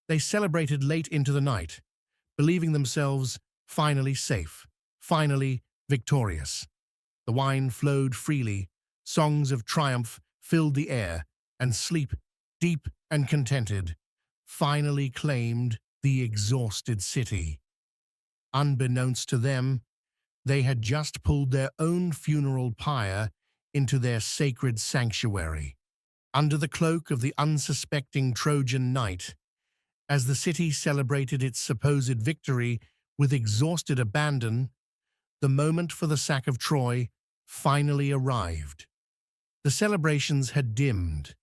They celebrated late into the night, believing themselves finally safe, finally victorious. The wine flowed freely, songs of triumph filled the air, and sleep, deep and contented, finally claimed the exhausted city. Unbeknownst to them, they had just pulled their own funeral pyre into their sacred sanctuary. Under the cloak of the unsuspecting Trojan night, as the city celebrated its supposed victory with exhausted abandon, the moment for the sack of Troy finally arrived. The celebrations had dimmed,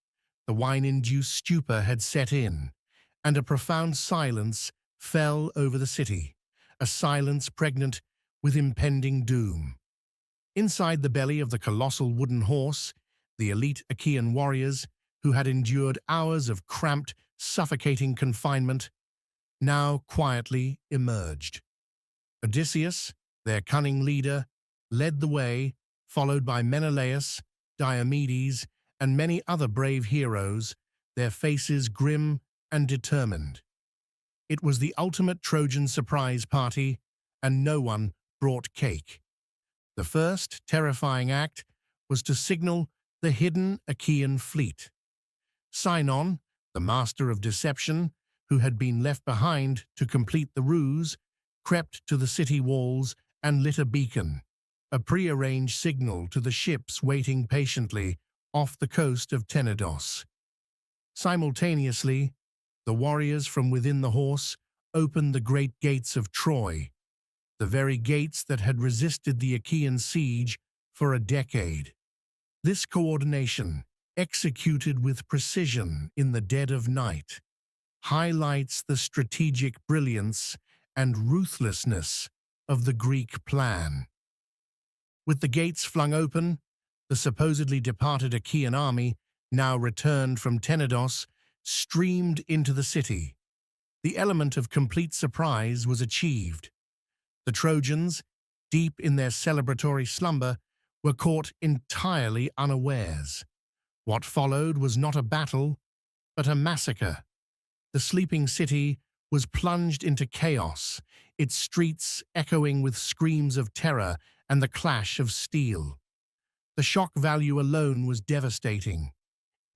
the wine-induced stupor had set in, and a profound silence fell over the city, a silence pregnant with impending doom. Inside the belly of the colossal wooden horse, the elite Achaean warriors, who had endured hours of cramped, suffocating confinement, now quietly emerged. Odysseus, their cunning leader, led the way, followed by Menelaus, Diomedes, and many other brave heroes, their faces grim and determined. It was the ultimate Trojan surprise party, and no one brought cake. The first terrifying act was to signal the hidden Achaean fleet. Sinon, the master of deception, who had been left behind to complete the ruse, crept to the city walls and lit a beacon, a prearranged signal to the ships waiting patiently off the coast of Tenedos. Simultaneously, the warriors from within the horse opened the great gates of Troy, the very gates that had resisted the Achaean siege for a decade. This coordination, executed with precision in the dead of night, highlights the strategic brilliance and ruthlessness of the Greek plan. With the gates flung open, the supposedly departed Achaean army, now returned from Tenedos, streamed into the city. The element of complete surprise was achieved. The Trojans, deep in their celebratory slumber, were caught entirely unawares. What followed was not a battle, but a massacre. The sleeping city was plunged into chaos, its streets echoing with screams of terror and the clash of steel. The shock value alone was devastating.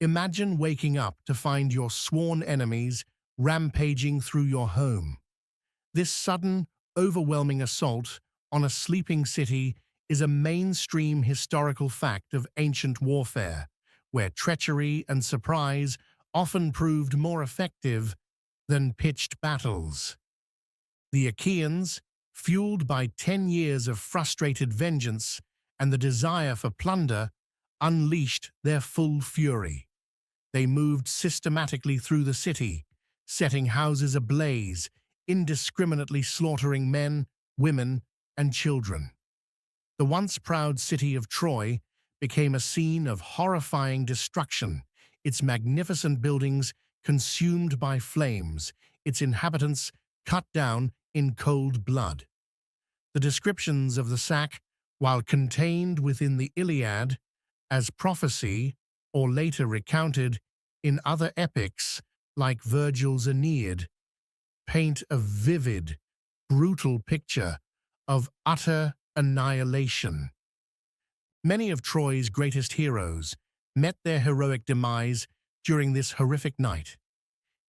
Imagine waking up to find your sworn enemies rampaging through your home. This sudden, overwhelming assault on a sleeping city is a mainstream historical fact of ancient warfare, where treachery and surprise often proved more effective than pitched battles. The Achaeans, fueled by 10 years of frustrated vengeance and the desire for plunder, unleashed their full fury. They moved systematically through the city, setting houses ablaze, indiscriminately slaughtering men, women, and children. The once proud city of Troy became a scene of horrifying destruction, its magnificent buildings consumed by flames, its inhabitants cut down in cold blood. The descriptions of the sack, while contained within the Iliad as prophecy or later recounted in other epics like Virgil's Aeneid, paint a vivid, brutal picture of utter annihilation. Many of Troy's greatest heroes met their heroic demise during this horrific night.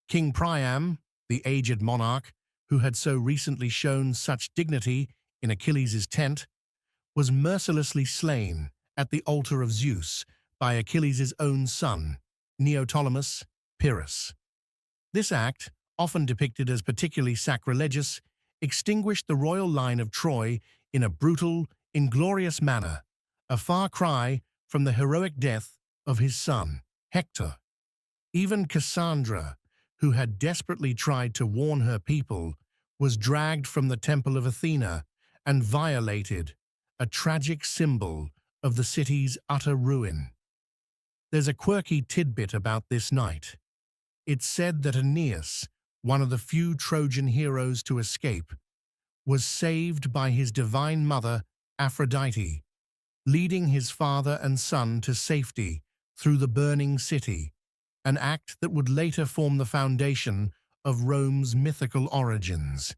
King Priam, the aged monarch who had so recently shown such dignity in Achilles' tent, was mercilessly slain at the altar of Zeus by Achilles' own son, Neoptolemus Pyrrhus. This act, often depicted as particularly sacrilegious, extinguished the royal line of Troy in a brutal, inglorious manner, a far cry from the heroic death of his son, Hector. Even Cassandra, who had desperately tried to warn her people, was dragged from the temple of Athena and violated, a tragic symbol of the city's utter ruin. There's a quirky tidbit about this night. It's said that Aeneas, one of the few Trojan heroes to escape, was saved by his divine mother, Aphrodite, leading his father and son to safety through the burning city, an act that would later form the foundation of Rome's mythical origins.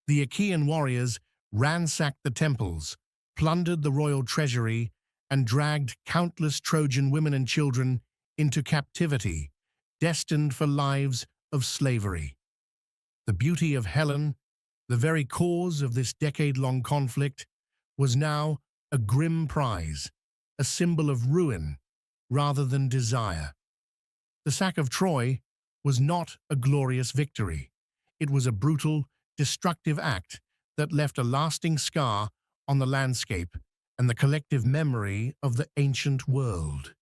The Achaean warriors ransacked the temples, plundered the royal treasury, and dragged countless Trojan women and children into captivity, destined for lives of slavery. The beauty of Helen, the very cause of this decade-long conflict, was now a grim prize, a symbol of ruin rather than desire. The sack of Troy was not a glorious victory. It was a brutal, destructive act that left a lasting scar on the landscape and the collective memory of the ancient world.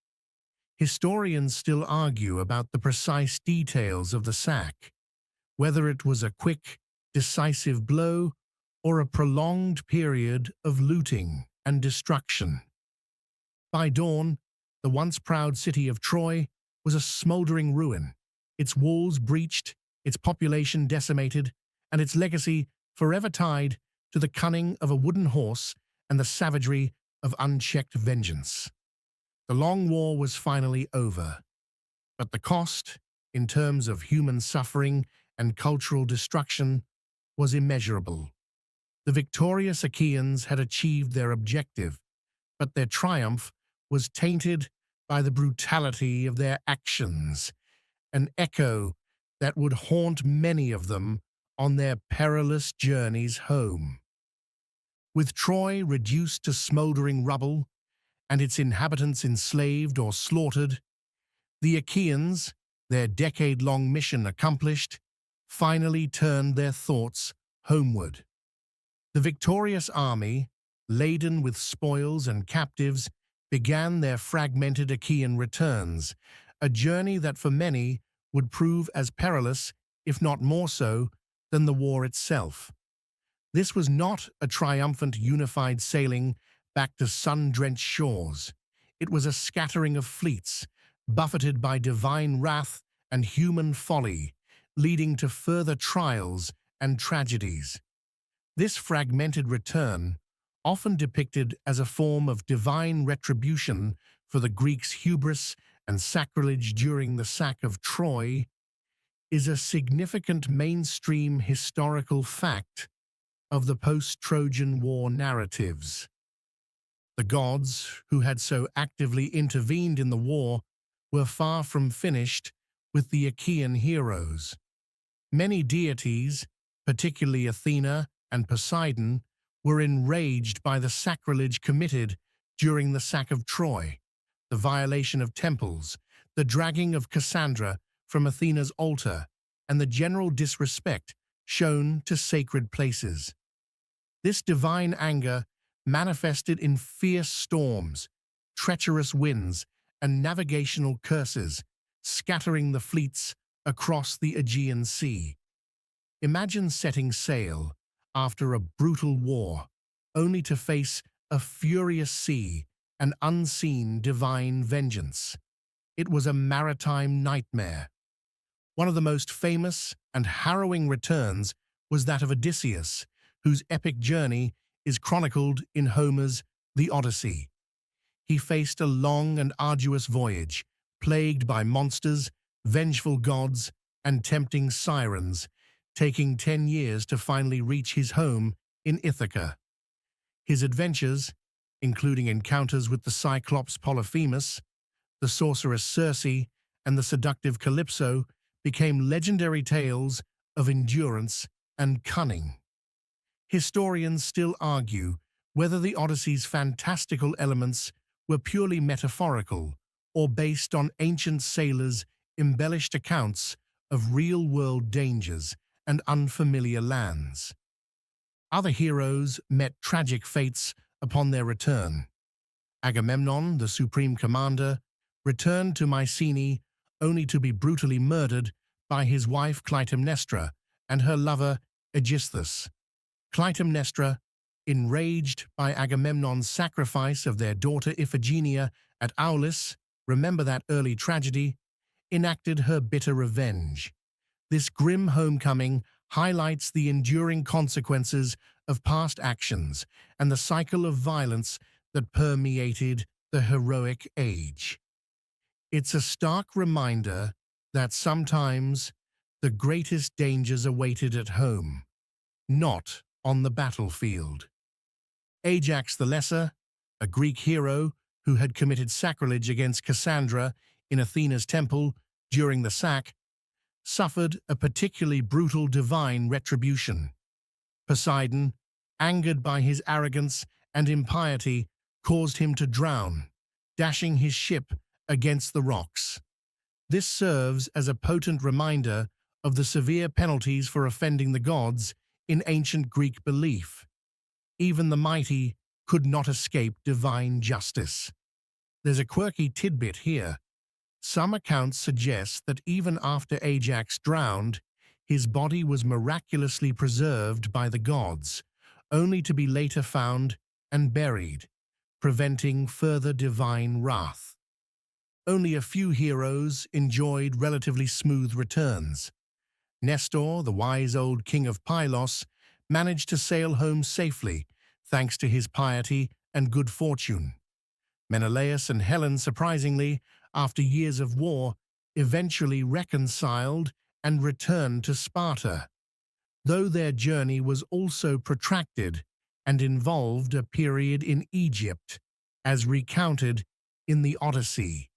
Historians still argue about the precise details of the sack, whether it was a quick, decisive blow or a prolonged period of looting and destruction. By dawn, the once proud city of Troy was a smoldering ruin, its walls breached, its population decimated, and its legacy forever tied to the cunning of a wooden horse and the savagery of unchecked vengeance. The long war was finally over, but the cost, in terms of human suffering and cultural destruction, was immeasurable. The victorious Achaeans had achieved their objective, but their triumph was tainted by the brutality of their actions, an echo that would haunt many of them on their perilous journeys home. With Troy reduced to smoldering rubble, and its inhabitants enslaved or slaughtered, the Achaeans, their decade-long mission accomplished, finally turned their thoughts homeward. The victorious army, laden with spoils and captives, began their fragmented Achaean returns, a journey that for many would prove as perilous, if not more so, than the war itself. This was not a triumphant unified sailing back to sun-drenched shores. It was a scattering of fleets, buffeted by divine wrath and human folly, leading to further trials and tragedies. This fragmented return, often depicted as a form of divine retribution for the Greeks' hubris and sacrilege during the sack of Troy, is a significant mainstream historical fact of the post-Trojan War narratives. The gods, who had so actively intervened in the war, were far from finished with the Achaean heroes. Many deities, particularly Athena and Poseidon, were enraged by the sacrilege committed during the sack of Troy, the violation of temples, the dragging of Cassandra from Athena's altar, and the general disrespect shown to sacred places. This divine anger manifested in fierce storms, treacherous winds, and navigational curses, scattering the fleets across the Aegean Sea. Imagine setting sail after a brutal war, only to face a furious sea and unseen divine vengeance. It was a maritime nightmare. One of the most famous and harrowing returns was that of Odysseus, whose epic journey is chronicled in Homer's The Odyssey. He faced a long and arduous voyage, plagued by monsters, vengeful gods, and tempting sirens, taking 10 years to finally reach his home in Ithaca. His adventures, including encounters with the Cyclops Polyphemus, the sorceress Circe, and the seductive Calypso, became legendary tales of endurance and cunning. Historians still argue whether the Odyssey's fantastical elements were purely metaphorical or based on ancient sailors' embellished accounts of real-world dangers and unfamiliar lands. Other heroes met tragic fates upon their return. Agamemnon, the supreme commander, returned to Mycenae only to be brutally murdered by his wife Clytemnestra and her lover Aegisthus. Clytemnestra, enraged by Agamemnon's sacrifice of their daughter Iphigenia at Aulis, remember that early tragedy, enacted her bitter revenge. This grim homecoming highlights the enduring consequences of past actions and the cycle of violence that permeated the heroic age. It's a stark reminder that sometimes the greatest dangers awaited at home, not on the battlefield. Ajax the Lesser, a Greek hero who had committed sacrilege against Cassandra in Athena's temple during the sack, suffered a particularly brutal divine retribution. Poseidon, angered by his arrogance and impiety, caused him to drown, dashing his ship against the rocks. This serves as a potent reminder of the severe penalties for offending the gods in ancient Greek belief. Even the mighty could not escape divine justice. There's a quirky tidbit here. Some accounts suggest that even after Ajax drowned, his body was miraculously preserved by the gods, only to be later found and buried, preventing further divine wrath. Only a few heroes enjoyed relatively smooth returns. Nestor, the wise old king of Pylos, managed to sail home safely thanks to his piety and good fortune. Menelaus and Helen, surprisingly, after years of war, eventually reconciled and returned to Sparta, though their journey was also protracted and involved a period in Egypt, as recounted in the Odyssey.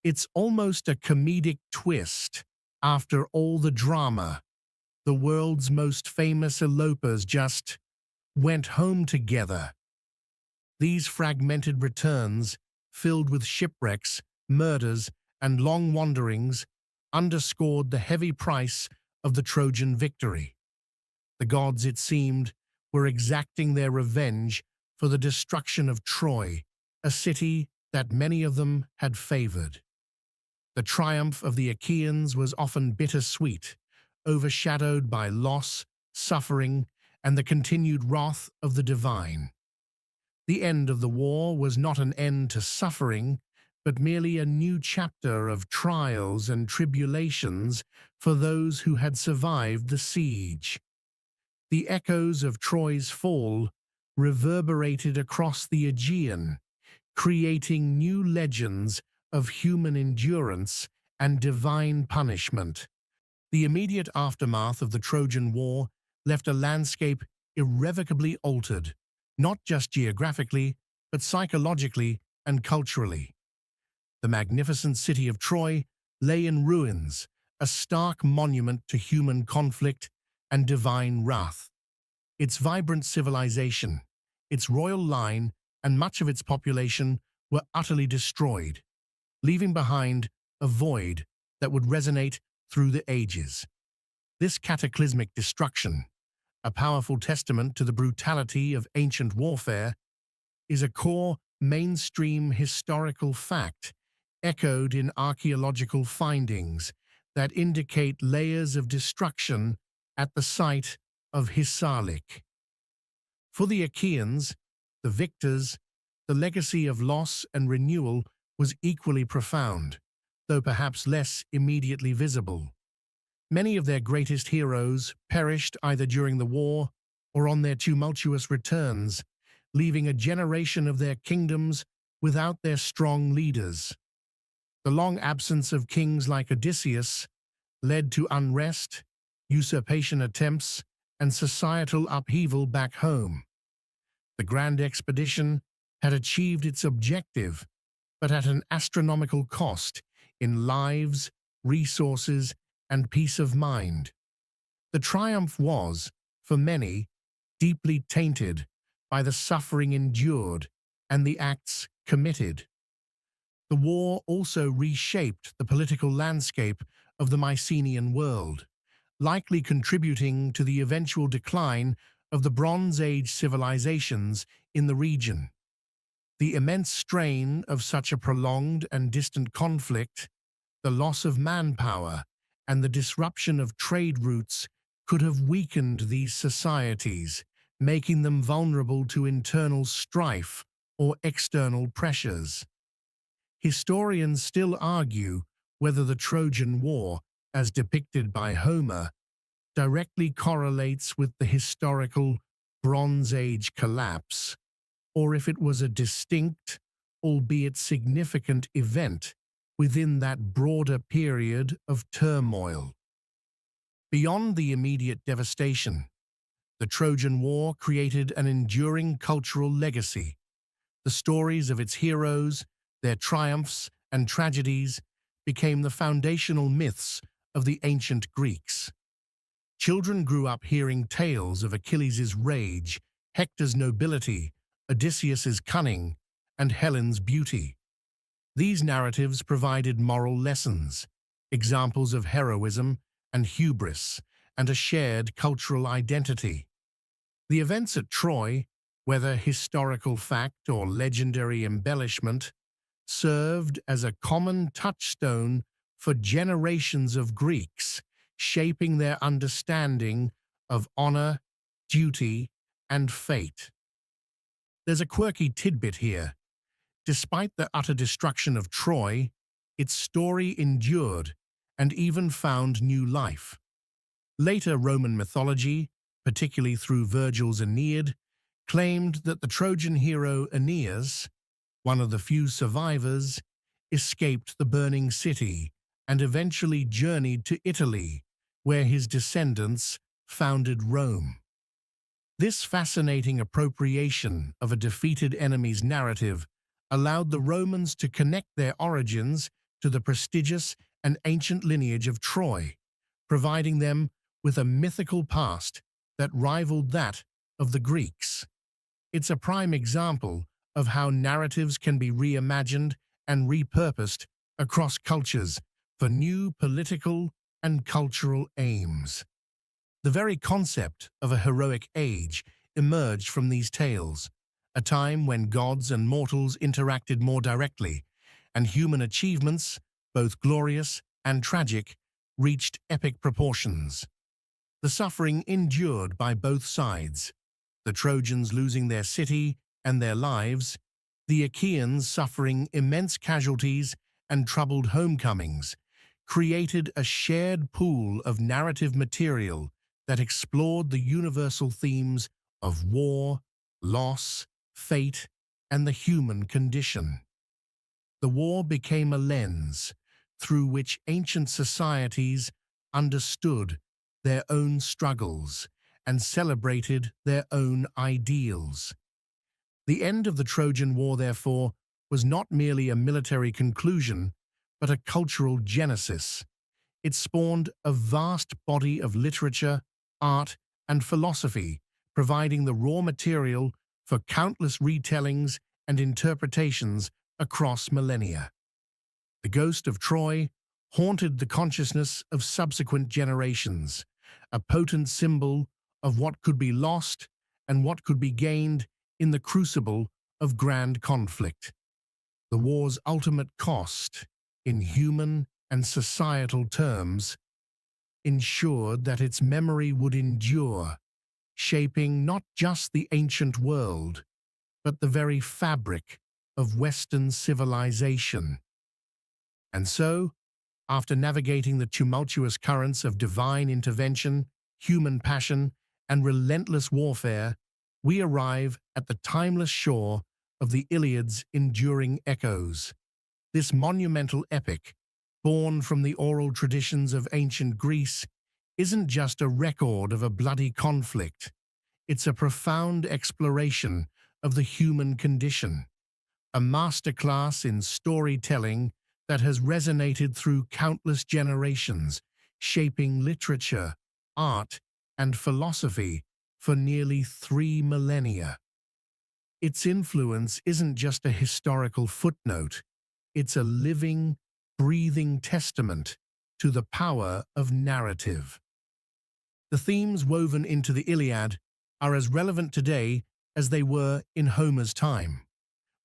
It's almost a comedic twist. After all the drama, the world's most famous elopers just went home together. These fragmented returns, filled with shipwrecks, murders, and long wanderings, underscored the heavy price of the Trojan victory. The gods, it seemed, were exacting their revenge for the destruction of Troy, a city that many of them had favored. The triumph of the Achaeans was often bittersweet, overshadowed by loss, suffering, and the continued wrath of the divine. The end of the war was not an end to suffering, but merely a new chapter of trials and tribulations for those who had survived the siege. The echoes of Troy's fall reverberated across the Aegean, creating new legends of human endurance and divine punishment. The immediate aftermath of the Trojan War left a landscape irrevocably altered, not just geographically, but psychologically and culturally. The magnificent city of Troy lay in ruins, a stark monument to human conflict and divine wrath. Its vibrant civilization, its royal line, and much of its population were utterly destroyed, leaving behind a void that would resonate through the ages. This cataclysmic destruction, a powerful testament to the brutality of ancient warfare, is a core mainstream historical fact echoed in archaeological findings that indicate layers of destruction at the site of Hisarlik. For the Achaeans, the victors, the legacy of loss and renewal was equally profound, though perhaps less immediately visible. Many of their greatest heroes perished either during the war or on their tumultuous returns, leaving a generation of their kingdoms without their strong leaders. The long absence of kings like Odysseus led to unrest, usurpation attempts, and societal upheaval back home. The grand expedition had achieved its objective, but at an astronomical cost in lives, resources, and peace of mind. The triumph was, for many, deeply tainted by the suffering endured and the acts committed. The war also reshaped the political landscape of the Mycenaean world, likely contributing to the eventual decline of the Bronze Age civilizations in the region. The immense strain of such a prolonged and distant conflict, the loss of manpower, and the disruption of trade routes could have weakened these societies, making them vulnerable to internal strife or external pressures. Historians still argue whether the Trojan War, as depicted by Homer, directly correlates with the historical Bronze Age collapse, or if it was a distinct, albeit significant event within that broader period of turmoil. Beyond the immediate devastation, the Trojan War created an enduring cultural legacy. The stories of its heroes, their triumphs and tragedies, became the foundational myths of the ancient Greeks. Children grew up hearing tales of Achilles' rage, Hector's nobility, Odysseus' cunning, and Helen's beauty. These narratives provided moral lessons, examples of heroism and hubris, and a shared cultural identity. The events at Troy, whether historical fact or legendary embellishment, served as a common touchstone for generations of Greeks, shaping their understanding of honor, duty, and fate. There's a quirky tidbit here. Despite the utter destruction of Troy, its story endured and even found new life. Later Roman mythology, particularly through Virgil's Aeneid, claimed that the Trojan hero Aeneas, one of the few survivors, escaped the burning city and eventually journeyed to Italy, where his descendants founded Rome. This fascinating appropriation of a defeated enemy's narrative allowed the Romans to connect their origins to the prestigious and ancient lineage of Troy, providing them with a mythical past that rivaled that of the Greeks. It's a prime example of how narratives can be reimagined and repurposed across cultures for new political and cultural aims. The very concept of a heroic age emerged from these tales, a time when gods and mortals interacted more directly, and human achievements, both glorious and tragic, reached epic proportions. The suffering endured by both sides, the Trojans losing their city and their lives, the Achaeans suffering immense casualties and troubled homecomings, created a shared pool of narrative material that explored the universal themes of war, loss, fate, and the human condition. The war became a lens through which ancient societies understood their own struggles and celebrated their own ideals. The end of the Trojan War, therefore, was not merely a military conclusion, but a cultural genesis. It spawned a vast body of literature, art, and philosophy, providing the raw material for countless retellings and interpretations across millennia. The ghost of Troy haunted the consciousness of subsequent generations, a potent symbol of what could be lost and what could be gained in the crucible of grand conflict. The war's ultimate cost, in human and societal terms, ensured that its memory would endure, shaping not just the ancient world, but the very fabric of Western civilization. And so, after navigating the tumultuous currents of divine intervention, human passion, and relentless warfare, we arrive at the timeless shore of the Iliad's enduring echoes. This monumental epic, born from the oral traditions of ancient Greece, isn't just a record of a bloody conflict. It's a profound exploration of the human condition, a masterclass in storytelling that has resonated through countless generations, shaping literature, art, and philosophy for nearly 3 millennia. Its influence isn't just a historical footnote, it's a living, breathing testament to the power of narrative. The themes woven into the Iliad are as relevant today as they were in Homer's time.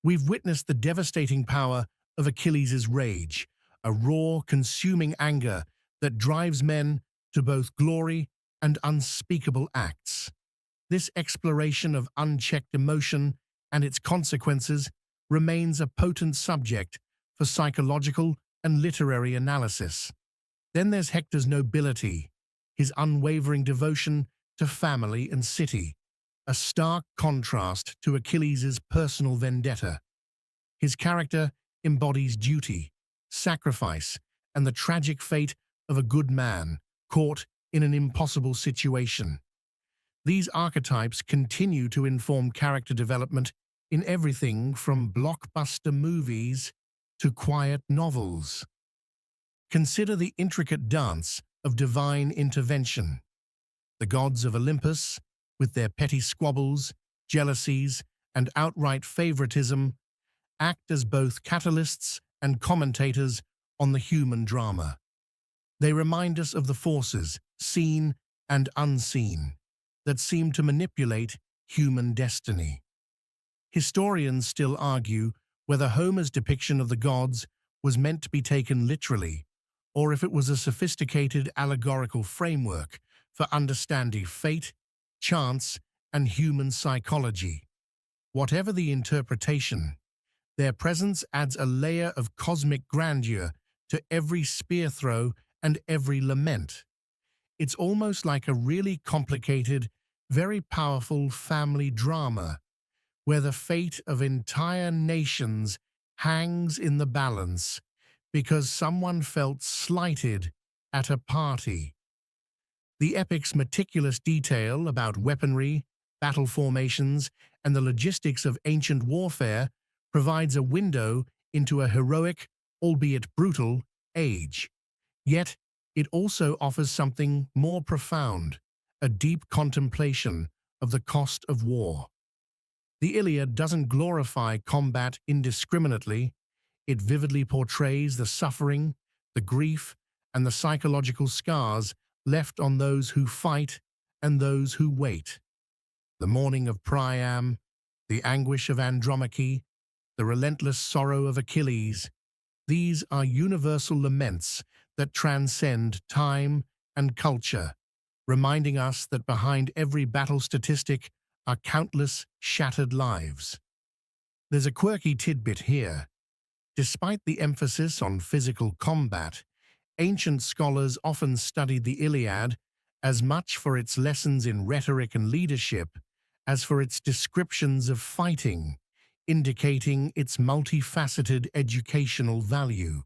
We've witnessed the devastating power of Achilles' rage, a raw, consuming anger that drives men to both glory and unspeakable acts. This exploration of unchecked emotion and its consequences remains a potent subject for psychological and literary analysis. Then there's Hector's nobility, his unwavering devotion to family and city, a stark contrast to Achilles' personal vendetta. His character embodies duty, sacrifice, and the tragic fate of a good man caught in an impossible situation. These archetypes continue to inform character development in everything from blockbuster movies to quiet novels. Consider the intricate dance of divine intervention. The gods of Olympus, with their petty squabbles, jealousies, and outright favoritism, act as both catalysts and commentators on the human drama. They remind us of the forces, seen and unseen, that seem to manipulate human destiny. Historians still argue whether Homer's depiction of the gods was meant to be taken literally, or if it was a sophisticated allegorical framework for understanding fate, chance, and human psychology. Whatever the interpretation, their presence adds a layer of cosmic grandeur to every spear throw and every lament. It's almost like a really complicated, very powerful family drama, where the fate of entire nations hangs in the balance because someone felt slighted at a party. The epic's meticulous detail about weaponry, battle formations, and the logistics of ancient warfare provides a window into a heroic, albeit brutal, age. Yet, it also offers something more profound, a deep contemplation of the cost of war. The Iliad doesn't glorify combat indiscriminately. It vividly portrays the suffering, the grief, and the psychological scars left on those who fight and those who wait. The mourning of Priam, the anguish of Andromache, the relentless sorrow of Achilles, these are universal laments that transcend time and culture, reminding us that behind every battle statistic are countless shattered lives. There's a quirky tidbit here. Despite the emphasis on physical combat, ancient scholars often studied the Iliad as much for its lessons in rhetoric and leadership as for its descriptions of fighting, indicating its multifaceted educational value.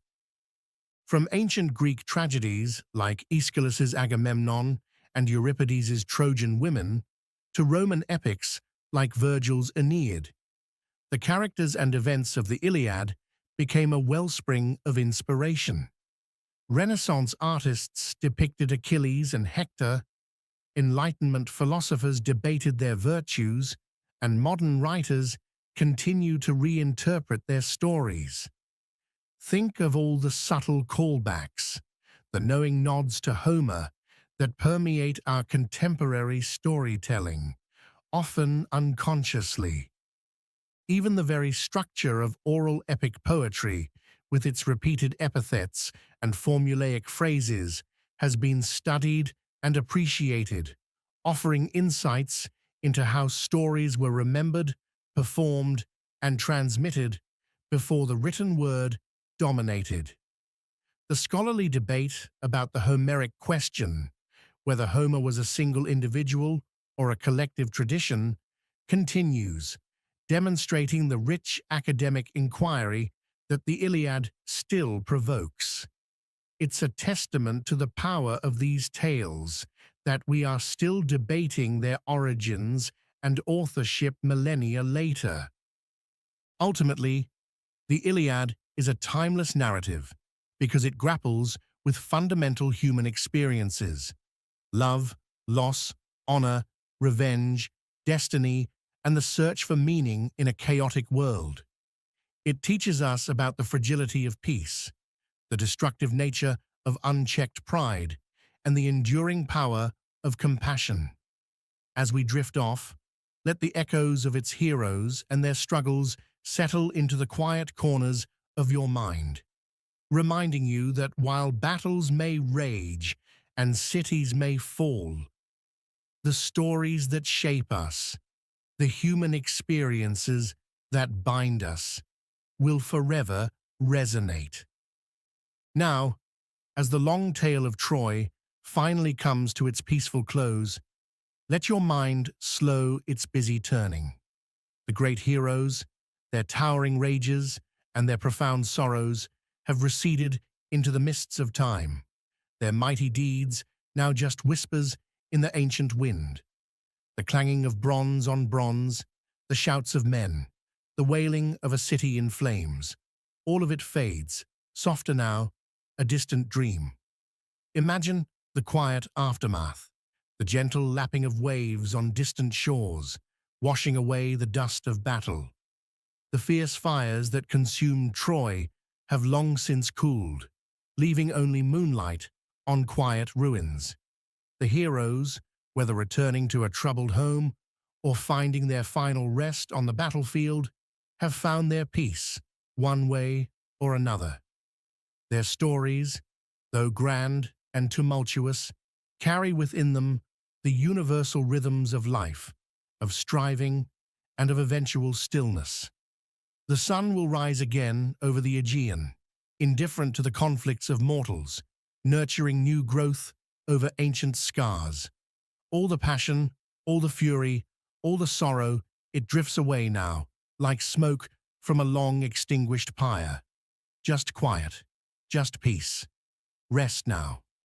From ancient Greek tragedies like Aeschylus's Agamemnon and Euripides' Trojan Women to Roman epics like Virgil's Aeneid, the characters and events of the Iliad became a wellspring of inspiration. Renaissance artists depicted Achilles and Hector, Enlightenment philosophers debated their virtues, and modern writers continue to reinterpret their stories. Think of all the subtle callbacks, the knowing nods to Homer that permeate our contemporary storytelling, often unconsciously. Even the very structure of oral epic poetry, with its repeated epithets and formulaic phrases, has been studied and appreciated, offering insights into how stories were remembered, performed, and transmitted before the written word dominated. The scholarly debate about the Homeric question, whether Homer was a single individual or a collective tradition, continues, demonstrating the rich academic inquiry that the Iliad still provokes. It's a testament to the power of these tales that we are still debating their origins and authorship millennia later. Ultimately, the Iliad is a timeless narrative because it grapples with fundamental human experiences: love, loss, honor, revenge, destiny, and the search for meaning in a chaotic world. It teaches us about the fragility of peace, the destructive nature of unchecked pride, and the enduring power of compassion. As we drift off, let the echoes of its heroes and their struggles settle into the quiet corners of your mind, reminding you that while battles may rage and cities may fall, the stories that shape us, the human experiences that bind us, will forever resonate. Now, as the long tale of Troy finally comes to its peaceful close, let your mind slow its busy turning. The great heroes, their towering rages, and their profound sorrows have receded into the mists of time, their mighty deeds now just whispers in the ancient wind. The clanging of bronze on bronze, the shouts of men, the wailing of a city in flames, all of it fades, softer now, a distant dream. Imagine the quiet aftermath, the gentle lapping of waves on distant shores, washing away the dust of battle. The fierce fires that consumed Troy have long since cooled, leaving only moonlight on quiet ruins. The heroes, whether returning to a troubled home or finding their final rest on the battlefield, have found their peace, one way or another. Their stories, though grand and tumultuous, carry within them the universal rhythms of life, of striving, and of eventual stillness. The sun will rise again over the Aegean, indifferent to the conflicts of mortals, nurturing new growth over ancient scars. All the passion, all the fury, all the sorrow, it drifts away now, like smoke from a long extinguished pyre. Just quiet, just peace. Rest now.